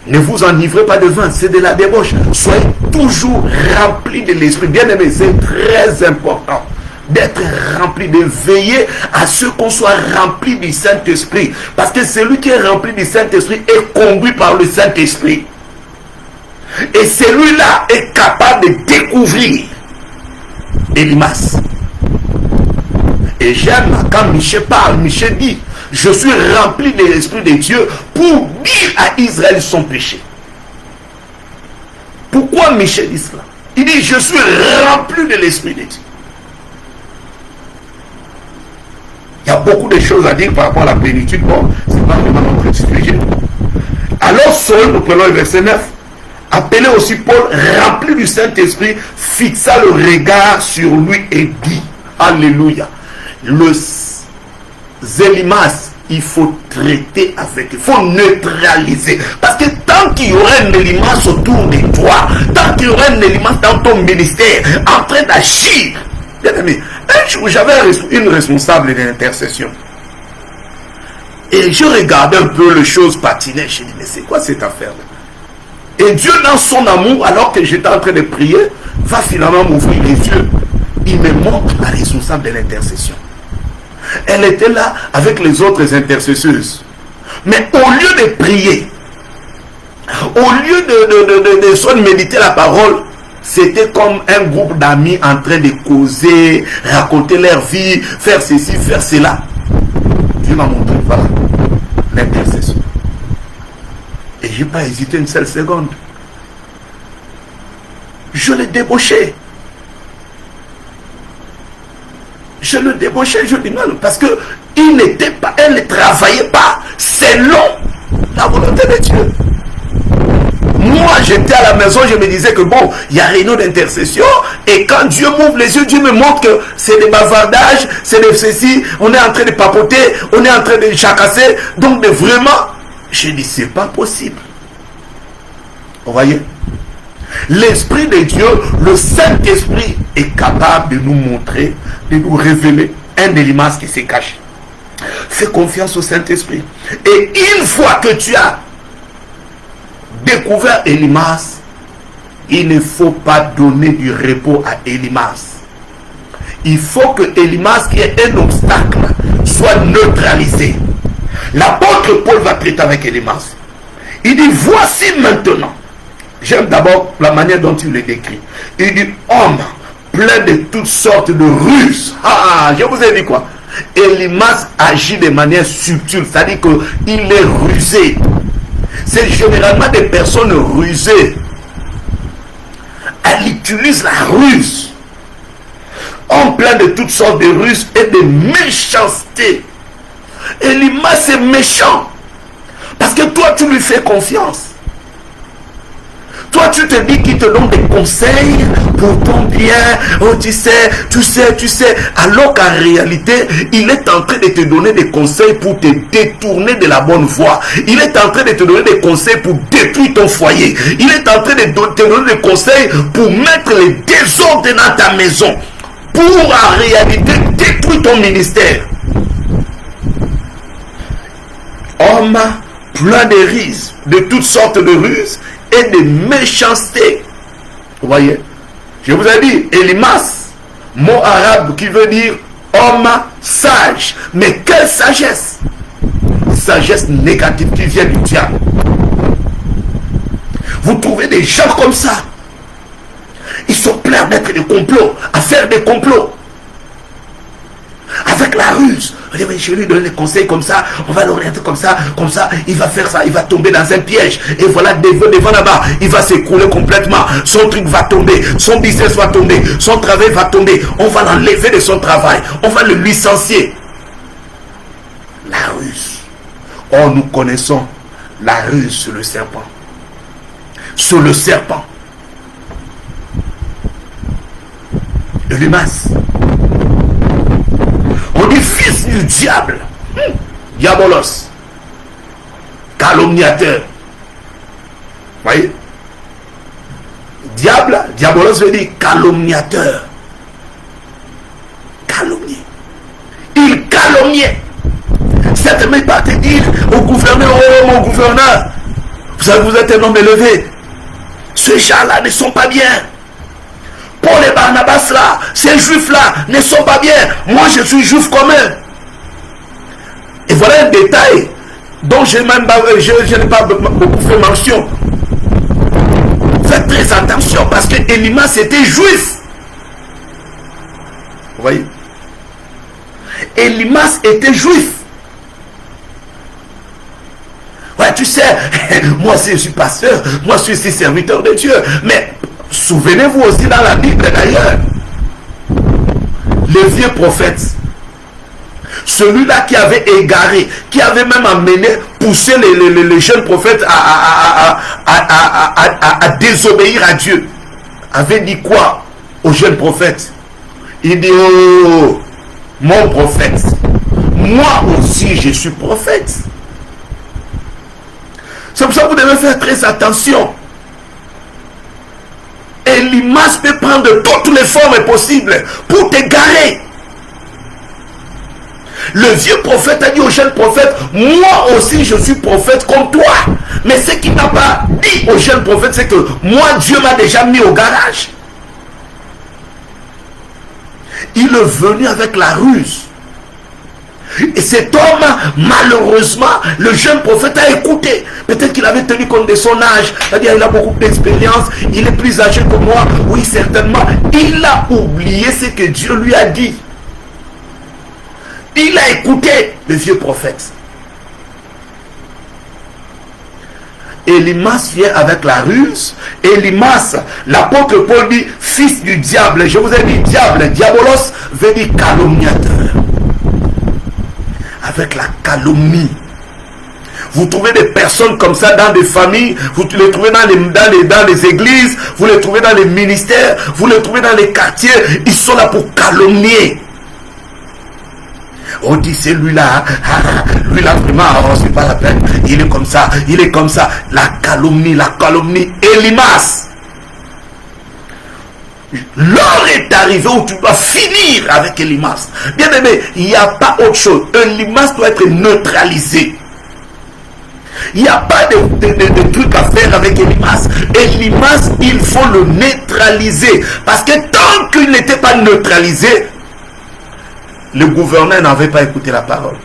Ne vous enivrez pas de vin, c'est de la débauche. Soyez toujours remplis de l'esprit. Bien aimé, c'est très important d'être rempli, de veiller à ce qu'on soit rempli du Saint-Esprit. Parce que celui qui est rempli du Saint-Esprit est conduit par le Saint-Esprit. Et celui-là est capable de découvrir Elimas. Et j'aime quand Michel parle, Michel dit, je suis rempli de l'Esprit de Dieu pour dire à Israël son péché. Pourquoi Michel dit cela? Il dit, je suis rempli de l'Esprit de Dieu. Il y a beaucoup de choses à dire par rapport à la plénitude. Bon, c'est pas vraiment notre sujet. Alors Saul, nous prenons le verset 9, appelé aussi Paul, rempli du Saint-Esprit, fixa le regard sur lui et dit, Alléluia. Le Elimas, il faut traiter avec, il faut neutraliser. Parce que tant qu'il y aura un Elimas autour de toi, tant qu'il y aura un Elimas dans ton ministère, en train d'agir, bien aimé, un jour j'avais une responsable de l'intercession. Et je regardais un peu les choses patiner. Je dis, mais c'est quoi cette affaire-là? Et Dieu, dans son amour, alors que j'étais en train de prier, va finalement m'ouvrir les yeux. Il me montre la responsable de l'intercession. Elle était là avec les autres intercesseuses. Mais au lieu de prier, au lieu de méditer la parole, c'était comme un groupe d'amis en train de causer, raconter leur vie, faire ceci, faire cela. Dieu m'a montré, voilà, l'intercession. Et je n'ai pas hésité une seule seconde. Je l'ai débauché. Je le débauchais, je dis non, parce que elle ne travaillait pas selon la volonté de Dieu. Moi, j'étais à la maison, je me disais que bon, il y a réunion d'intercession, et quand Dieu m'ouvre les yeux, Dieu me montre que c'est des bavardages, c'est des ceci, on est en train de papoter, on est en train de chacasser. Donc, vraiment, je dis, c'est pas possible. Vous voyez? L'Esprit de Dieu, le Saint-Esprit est capable de nous montrer, de nous révéler un Elimas qui se cache. Fais confiance au Saint-Esprit. Et une fois que tu as découvert Elimas, il ne faut pas donner du repos à Elimas. Il faut que Elimas, qui est un obstacle, soit neutralisé. L'apôtre Paul va traiter avec Elimas. Il dit, voici maintenant. J'aime d'abord la manière dont il le décrit. Il dit, homme plein de toutes sortes de ruses. Je vous ai dit quoi? Elimas agit de manière subtile, c'est-à-dire qu'il est rusé. C'est généralement des personnes rusées. Elle utilise la ruse. Homme plein de toutes sortes de ruses et de méchanceté. Elimas est méchant. Parce que toi, tu lui fais confiance. Toi, tu te dis qu'il te donne des conseils pour ton bien. Oh, tu sais. Alors qu'en réalité, il est en train de te donner des conseils pour te détourner de la bonne voie. Il est en train de te donner des conseils pour détruire ton foyer. Il est en train de te donner des conseils pour mettre les désordres dans ta maison. Pour en réalité détruire ton ministère. Homme plein de ruses, de toutes sortes de ruses et de méchanceté. Vous voyez? Je vous ai dit, Elimas, mot arabe qui veut dire homme sage. Mais quelle sagesse? Sagesse négative qui vient du diable. Vous trouvez des gens comme ça. Ils sont pleins d'être des complots, à faire des complots. Avec la ruse. Je lui donne des conseils comme ça, on va l'orienter comme ça, il va faire ça, il va tomber dans un piège. Et voilà, devant là-bas, il va s'écrouler complètement. Son truc va tomber, son business va tomber, son travail va tomber. On va l'enlever de son travail, on va le licencier. La ruse. Oh, nous connaissons la ruse sur le serpent. Sur le serpent. Elimas. On dit fils du diable. Diabolos. Calomniateur. Voyez? Diable, diabolos veut dire calomniateur. Calomnier. Il calomniait. Certainement il va te dire au gouverneur, oh mon gouverneur, vous êtes un homme élevé. Ces gens-là ne sont pas bien. Paul et Barnabas là, ces juifs là ne sont pas bien. Moi je suis juif comme eux. Et voilà un détail dont je n'ai pas beaucoup fait mention. Faites très attention parce que Elimas était juif. Vous voyez? Elimas était juif. Ouais, tu sais, moi aussi je suis pasteur, moi je suis serviteur de Dieu. Mais souvenez-vous aussi dans la Bible d'ailleurs, le vieux prophète, celui-là qui avait égaré, qui avait même amené, poussé les jeunes prophètes à désobéir à Dieu, avait dit quoi aux jeunes prophètes? Il dit, oh, mon prophète, moi aussi je suis prophète. C'est pour ça que vous devez faire très attention. Elimas peut prendre toutes les formes possibles pour t'égarer. Le vieux prophète a dit au jeune prophète, moi aussi je suis prophète comme toi. Mais ce qu'il n'a pas dit au jeune prophète, c'est que moi Dieu m'a déjà mis au garage. Il est venu avec la ruse. Et cet homme, malheureusement, le jeune prophète a écouté. Peut-être qu'il avait tenu compte de son âge. C'est-à-dire qu'il a beaucoup d'expérience. Il est plus âgé que moi. Oui, certainement. Il a oublié ce que Dieu lui a dit. Il a écouté le vieux prophète. Elimas vient avec la ruse. Elimas, l'apôtre Paul dit, fils du diable. Je vous ai dit diable. Diabolos veut dire calomniateur. Avec la calomnie. Vous trouvez des personnes comme ça dans des familles, vous les trouvez dans les églises, vous les trouvez dans les ministères, vous les trouvez dans les quartiers. Ils sont là pour calomnier. On dit c'est lui-là, lui-là vraiment, oh, c'est pas la peine. Il est comme ça, il est comme ça. La calomnie. Elimas. L'heure est arrivée où tu dois finir avec Elimas. Bien aimé, il n'y a pas autre chose. Elimas doit être neutralisé. Il n'y a pas de truc à faire avec Elimas. Elimas, il faut le neutraliser. Parce que tant qu'il n'était pas neutralisé, le gouverneur n'avait pas écouté la parole.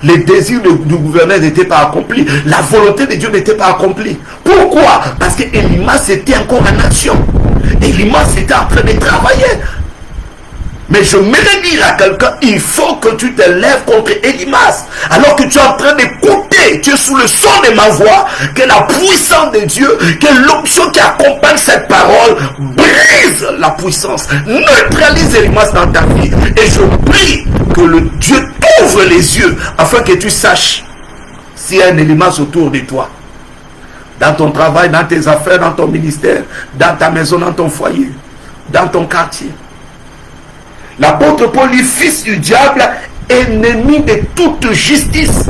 Les désirs du gouverneur n'étaient pas accomplis. La volonté de Dieu n'était pas accomplie. Pourquoi? Parce que Elimas était encore en action. Elimas était en train de travailler. Mais je voudrais dire à quelqu'un, il faut que tu te lèves contre Elimas. Alors que tu es en train d'écouter, tu es sous le son de ma voix, que la puissance de Dieu, que l'option qui accompagne cette parole brise la puissance, neutralise Elimas dans ta vie. Et je prie que le Dieu t'ouvre les yeux afin que tu saches s'il y a un Elimas autour de toi. Dans ton travail, dans tes affaires, dans ton ministère, dans ta maison, dans ton foyer, dans ton quartier. L'apôtre Paul dit, fils du diable, ennemi de toute justice.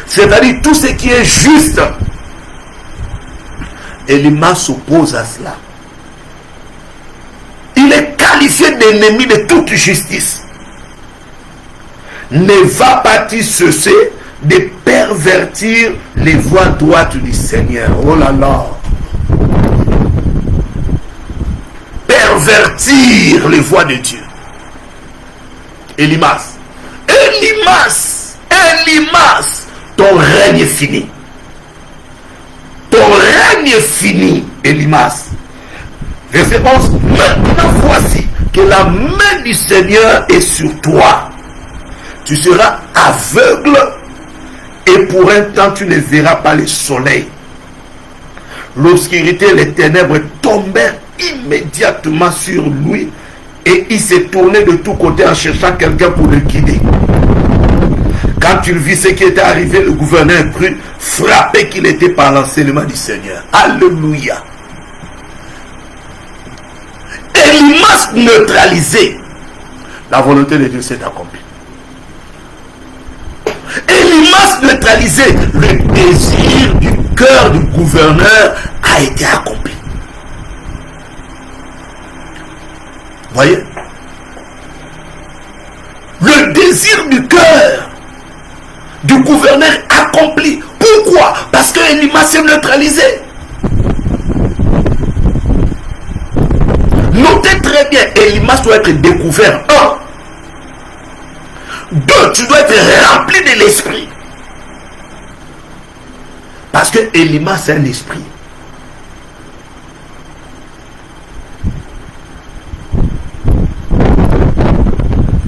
C'est-à-dire tout ce qui est juste. Elimas s'oppose à cela. Il est qualifié d'ennemi de toute justice. Ne va pas te cesser de pervertir les voies droites du Seigneur. Oh là là. Pervertir les voies de Dieu. Elimas, ton règne est fini. Ton règne est fini, Elimas. Verset 11, maintenant voici que la main du Seigneur est sur toi. Tu seras aveugle et pour un temps tu ne verras pas le soleil. L'obscurité et les ténèbres tombèrent immédiatement sur lui et il s'est tourné de tous côtés en cherchant quelqu'un pour le guider. Quand il vit ce qui était arrivé, le gouverneur crut frappé qu'il était par l'enseignement du Seigneur. Alléluia. Elimas neutralisé, la volonté de Dieu s'est accomplie. Elimas neutralisé, le désir du cœur du gouverneur a été accompli. Voyez, le désir du cœur du gouverneur accompli. Pourquoi? Parce que Elimas est neutralisé. Notez très bien, Elimas doit être découvert. 1. 2. Tu dois être rempli de l'esprit. Parce que Elimas c'est un esprit.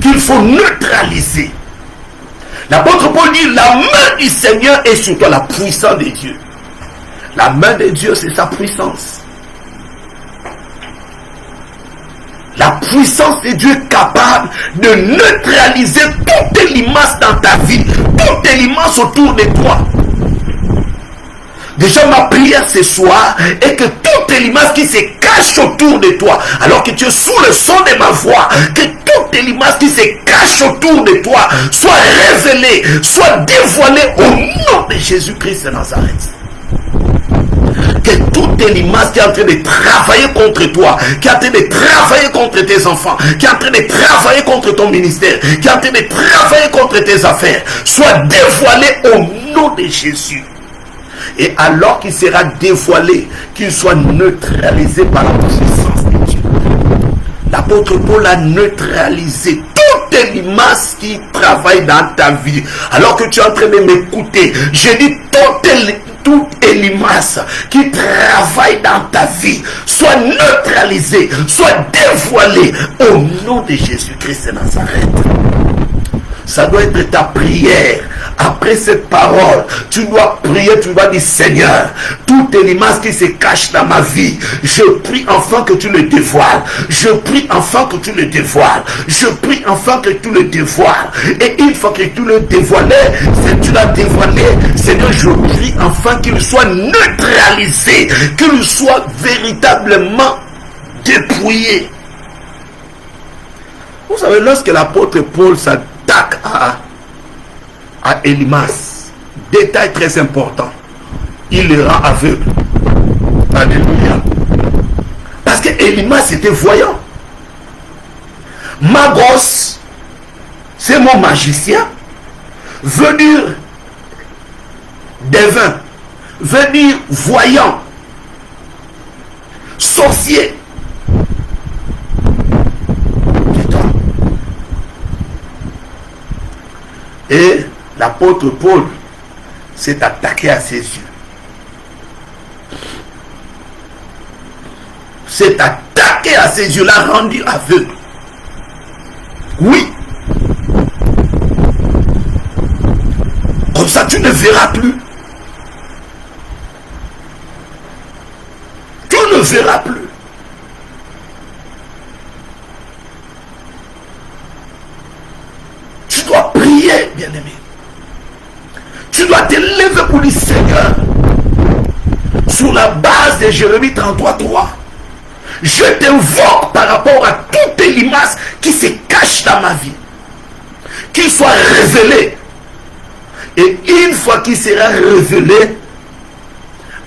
Qu'il faut neutraliser. L'apôtre Paul dit, la main du Seigneur est sur toi, la puissance de Dieu. La main de Dieu, c'est sa puissance. La puissance de Dieu est capable de neutraliser toute limace dans ta vie, toute limace autour de toi. Déjà, ma prière ce soir est que toute limace qui se cache autour de toi, alors que tu es sous le son de ma voix, que toute limace qui se cache autour de toi soit révélée, soit dévoilée au nom de Jésus-Christ de Nazareth. Que toute limace qui est en train de travailler contre toi, qui est en train de travailler contre tes enfants, qui est en train de travailler contre ton ministère, qui est en train de travailler contre tes affaires, soit dévoilée au nom de Jésus. Et alors qu'il sera dévoilé, qu'il soit neutralisé par la puissance de Dieu. L'apôtre Paul a neutralisé toute limace qui travaille dans ta vie. Alors que tu es en train de m'écouter, je dis toute limace qui travaille dans ta vie soit neutralisée, soit dévoilée au nom de Jésus-Christ de Nazareth. Ça doit être ta prière après cette parole, tu dois prier, tu vas dire, Seigneur, toute limace qui se cache dans ma vie, je prie enfin que tu le dévoiles. Je prie enfin que tu le dévoiles. Je prie enfin que tu le dévoiles. Et une fois que tu le dévoilais, si tu l'as dévoilé, Seigneur, je prie enfin qu'il soit neutralisé, qu'il soit véritablement dépouillé. Vous savez, lorsque l'apôtre Paul s'attaque à Élimas, détail très important, il le rend aveugle. Alléluia. Parce que Élimas était voyant. Magos, c'est mon magicien, veut dire devin, veut dire voyant, sorcier. Et l'apôtre Paul s'est attaqué à ses yeux. S'est attaqué à ses yeux, l'a rendu aveugle. Oui. Comme ça, tu ne verras plus. Tu ne verras plus. Tu dois prier, bien-aimé. Tu dois te lever pour le Seigneur. Sur la base de Jérémie 33:3. Je t'invoque par rapport à toute limace qui se cache dans ma vie. Qu'il soit révélé. Et une fois qu'il sera révélé,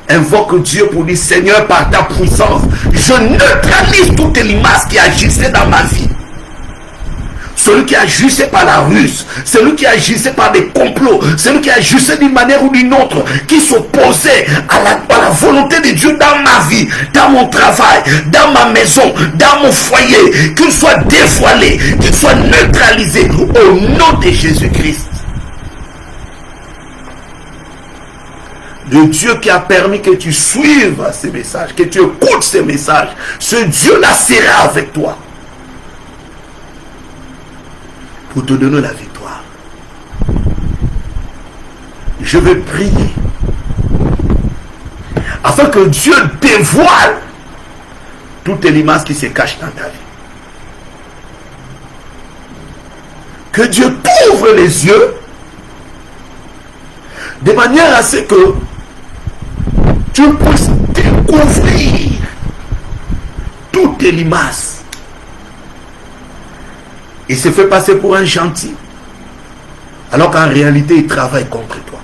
invoque Dieu pour dire, Seigneur, par ta puissance, je neutralise toute limace qui agissait dans ma vie. Celui qui agissait par la ruse, celui qui agissait par des complots, celui qui agissait d'une manière ou d'une autre, qui s'opposait à la volonté de Dieu dans ma vie, dans mon travail, dans ma maison, dans mon foyer, qu'il soit dévoilé, qu'il soit neutralisé au nom de Jésus-Christ. Le Dieu qui a permis que tu suives ces messages, que tu écoutes ces messages, ce Dieu-là sera avec toi. Pour te donner la victoire. Je vais prier afin que Dieu dévoile toutes les limaces qui se cachent dans ta vie. Que Dieu t'ouvre les yeux de manière à ce que tu puisses découvrir toutes les limaces. Il se fait passer pour un gentil, alors qu'en réalité, il travaille contre toi.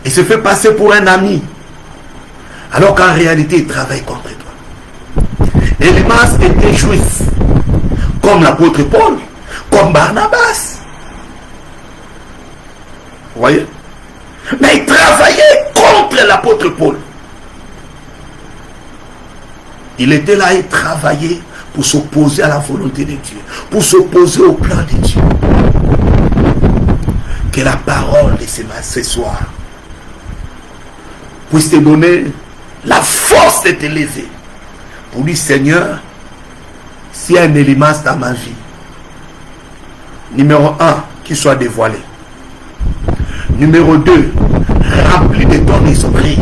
Il se fait passer pour un ami, alors qu'en réalité, il travaille contre toi. Élimas était juif, comme l'apôtre Paul, comme Barnabas. Vous voyez? Mais il travaillait contre l'apôtre Paul. Il était là, il travaillait pour s'opposer à la volonté de Dieu, pour s'opposer au plan de Dieu. Que la parole de ce soir puisse te donner la force de te lever pour dire, Seigneur, s'il y a un élément dans ma vie, numéro 1, qu'il soit dévoilé. Numéro 2, rempli de ton esprit,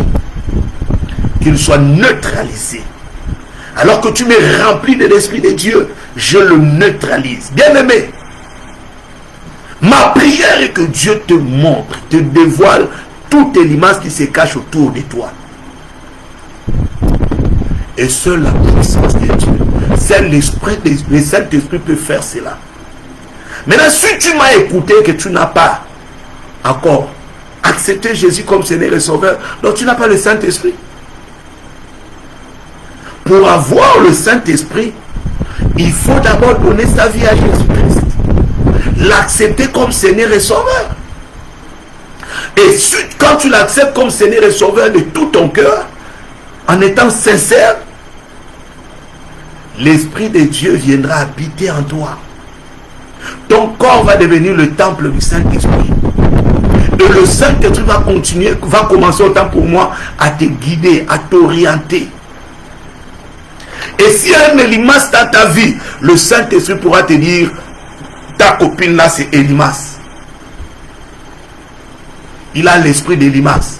qu'il soit neutralisé. Alors que tu me remplis de l'Esprit de Dieu, je le neutralise. Bien-aimé, ma prière est que Dieu te montre, te dévoile toutes les limaces qui se cachent autour de toi. Et seule la puissance de Dieu, seul le Saint-Esprit peut faire cela. Maintenant, si tu m'as écouté que tu n'as pas encore accepté Jésus comme Seigneur et Sauveur, donc tu n'as pas le Saint-Esprit. Pour avoir le Saint-Esprit, il faut d'abord donner sa vie à Jésus-Christ. L'accepter comme Seigneur et Sauveur. Et quand tu l'acceptes comme Seigneur et Sauveur de tout ton cœur, en étant sincère, l'Esprit de Dieu viendra habiter en toi. Ton corps va devenir le temple du Saint-Esprit. Et le Saint-Esprit va commencer autant pour moi à te guider, à t'orienter. Et s'il y a une limace dans ta vie, le Saint-Esprit pourra te dire, ta copine là c'est Élimas. il a l'esprit d'Elimas.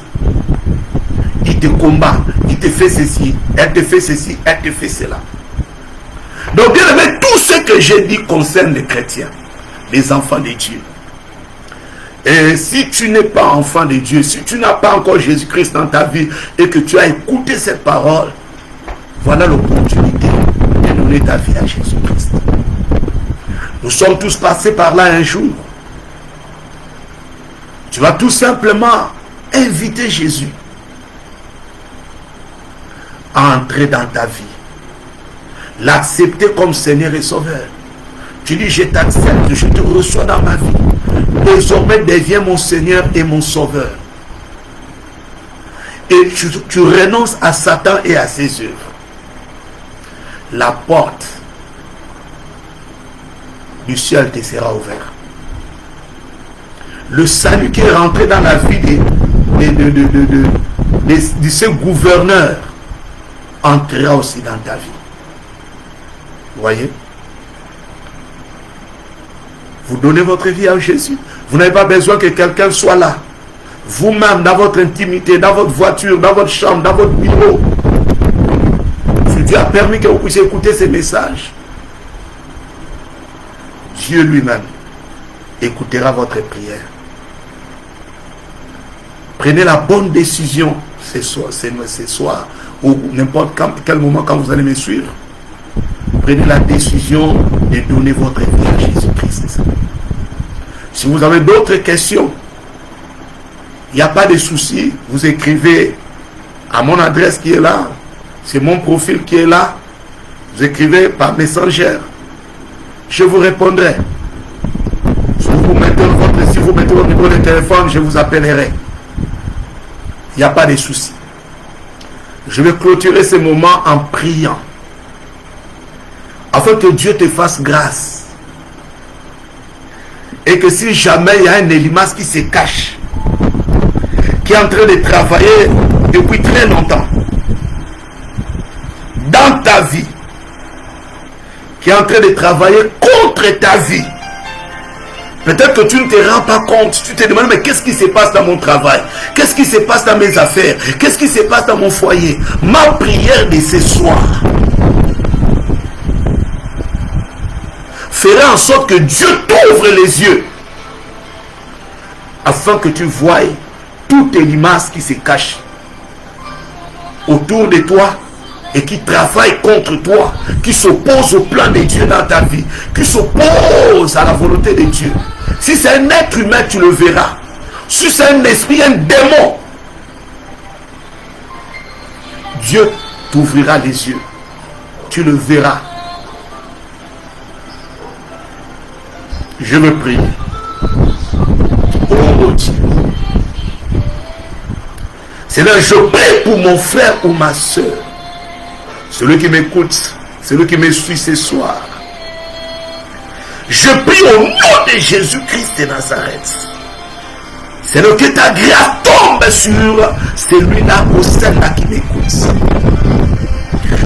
Il te combat, il te fait ceci, elle te fait ceci, elle te fait cela. Donc bien aimé, tout ce que j'ai dit concerne les chrétiens, les enfants de Dieu. Et si tu n'es pas enfant de Dieu, si tu n'as pas encore Jésus-Christ dans ta vie et que tu as écouté cette parole, voilà l'opportunité de donner ta vie à Jésus-Christ. Nous sommes tous passés par là un jour. Tu vas tout simplement inviter Jésus à entrer dans ta vie. L'accepter comme Seigneur et Sauveur. Tu dis, je t'accepte, je te reçois dans ma vie. Désormais, deviens mon Seigneur et mon Sauveur. Et tu renonces à Satan et à ses œuvres. La porte du ciel te sera ouverte. Le salut qui est rentré dans la vie de ce gouverneur entrera aussi dans ta vie. Vous voyez? Vous donnez votre vie à Jésus. Vous n'avez pas besoin que quelqu'un soit là. Vous-même, dans votre intimité, dans votre voiture, dans votre chambre, dans votre bureau. Si Dieu a permis que vous puissiez écouter ces messages, Dieu lui-même écoutera votre prière. Prenez la bonne décision ce soir ou n'importe quel moment quand vous allez me suivre. Prenez la décision de donner votre vie à Jésus-Christ. Si vous avez d'autres questions, il n'y a pas de souci. Vous écrivez à mon adresse qui est là. C'est mon profil qui est là. Vous écrivez par Messenger. Je vous répondrai. Si vous mettez votre numéro de téléphone, je vous appellerai. Il n'y a pas de souci. Je vais clôturer ce moment en priant. Afin que Dieu te fasse grâce. Et que si jamais il y a un Elimas qui se cache, qui est en train de travailler depuis très longtemps, dans ta vie, qui est en train de travailler contre ta vie, peut-être que tu ne te rends pas compte, tu te demandes, mais qu'est-ce qui se passe dans mon travail? Qu'est-ce qui se passe dans mes affaires? Qu'est-ce qui se passe dans mon foyer? Ma prière de ce soir fera en sorte que Dieu t'ouvre les yeux afin que tu voies toutes les limaces qui se cachent autour de toi et qui travaillent contre toi, qui s'opposent au plan de Dieu dans ta vie, qui s'opposent à la volonté de Dieu. Si c'est un être humain, tu le verras. Si c'est un esprit, un démon, Dieu t'ouvrira les yeux. Tu le verras. Je me prie. Oh Dieu. Seigneur, je prie pour mon frère ou ma soeur. Celui qui m'écoute, celui qui me suit ce soir. Je prie au nom de Jésus-Christ de Nazareth. Seigneur, que ta grâce tombe sur celui-là au sein-là qui m'écoute.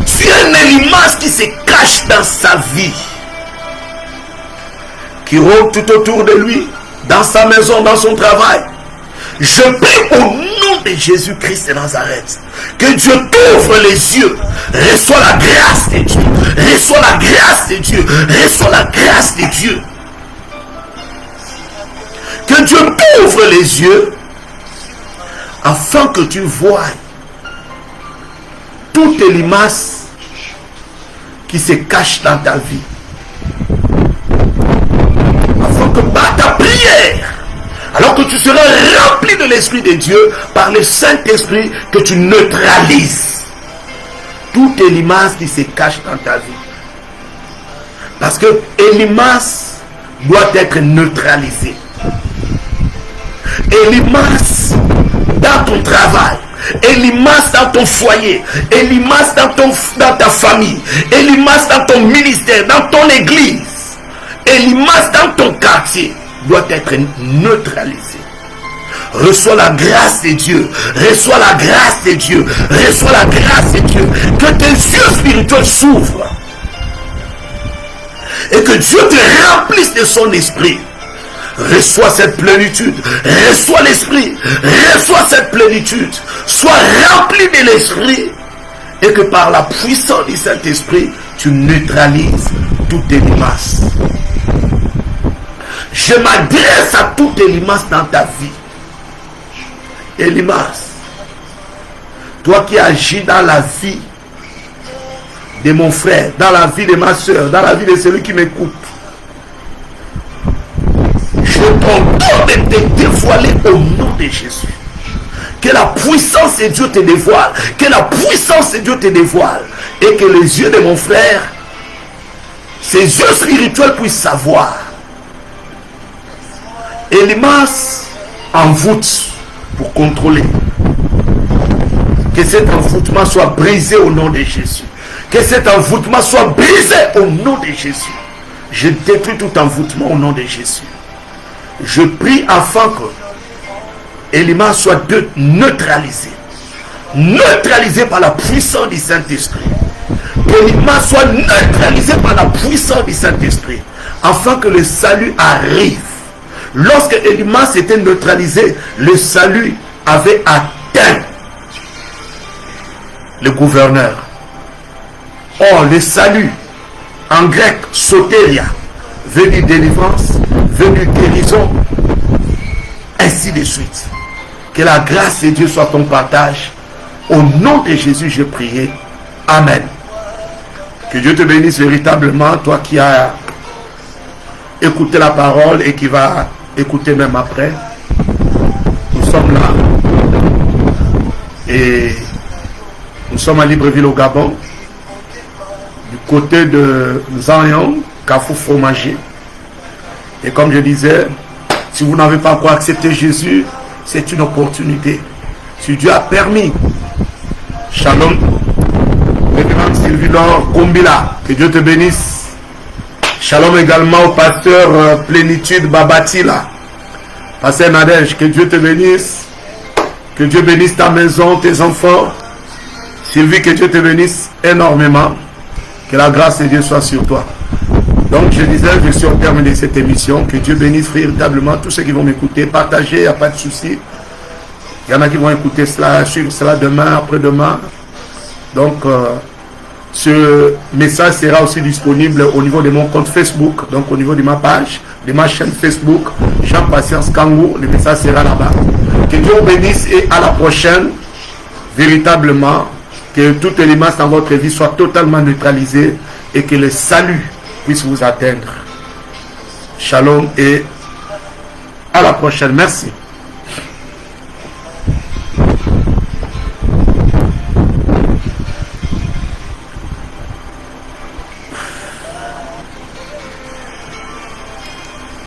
Sur un Elimas qui se cache dans sa vie, qui rôde tout autour de lui, dans sa maison, dans son travail. Je prie au nom de Jésus-Christ de Nazareth que Dieu t'ouvre les yeux. Reçois la grâce de Dieu. Reçois la grâce de Dieu. Reçois la grâce de Dieu. Que Dieu t'ouvre les yeux afin que tu voies toutes les limaces qui se cachent dans ta vie. Afin que par ta prière, alors que tu seras rempli de l'Esprit de Dieu, par le Saint-Esprit, que tu neutralises toutes les limaces qui se cachent dans ta vie. Parce que Elimas doit être neutralisé. Elimas dans ton travail, Elimas dans ton foyer, Elimas dans ta famille, Elimas dans ton ministère, dans ton église, Elimas dans ton quartier doit être neutralisé. Reçois la grâce de Dieu. Reçois la grâce de Dieu. Reçois la grâce de Dieu. Que tes yeux spirituels s'ouvrent. Et que Dieu te remplisse de son esprit. reçois cette plénitude, reçois l'esprit, reçois cette plénitude, sois rempli de l'esprit, et que par la puissance du Saint-Esprit, tu neutralises toutes les limaces. Je m'adresse à toutes les limaces dans ta vie. Et limaces, toi qui agis dans la vie de mon frère, dans la vie de ma soeur, dans la vie de celui qui m'écoute, je t'ordonne de te dévoiler au nom de Jésus. Que la puissance de Dieu te dévoile, que la puissance de Dieu te dévoile, et que les yeux de mon frère, ses yeux spirituels puissent savoir. Et Elimas envoûte pour contrôler. Que cet envoûtement soit brisé au nom de Jésus. Que cet envoûtement soit brisé au nom de Jésus. Je détruis tout envoûtement au nom de Jésus. Je prie afin que Elimas soit neutralisé. Neutralisé par la puissance du Saint-Esprit. Que Elimas soit neutralisé par la puissance du Saint-Esprit. Afin que le salut arrive. Lorsque Elimas était neutralisé, le salut avait atteint le gouverneur. Or, le salut, en grec, soteria, venu délivrance, venu guérison, ainsi de suite. Que la grâce de Dieu soit ton partage. Au nom de Jésus, j'ai prié. Amen. Que Dieu te bénisse véritablement, toi qui as écouté la parole et qui va écouter même après. Nous sommes là. Et nous sommes à Libreville au Gabon. Du côté de Zanyang, Carrefour Fromager. Et comme je disais, si vous n'avez pas encore accepté Jésus, c'est une opportunité. Si Dieu a permis, Shalom, révérend Sylvie Laure Kombila, que Dieu te bénisse. Shalom également au pasteur Plénitude Babatila. Pasteur Nadège, que Dieu te bénisse. Que Dieu bénisse ta maison, tes enfants. Sylvie, que Dieu te bénisse énormément. Que la grâce de Dieu soit sur toi. Donc je disais, je suis au terme de cette émission. Que Dieu bénisse véritablement tous ceux qui vont m'écouter. Partagez, il n'y a pas de souci. Il y en a qui vont écouter cela, suivre cela demain, après-demain. Donc, ce message sera aussi disponible au niveau de mon compte Facebook, donc au niveau de ma page, de ma chaîne Facebook, Jean Patience Kangou. Le message sera là-bas. Que Dieu vous bénisse et à la prochaine. Véritablement, que toutes les limaces dans votre vie soient totalement neutralisées et que le salut puisse vous atteindre. Shalom et à la prochaine. Merci.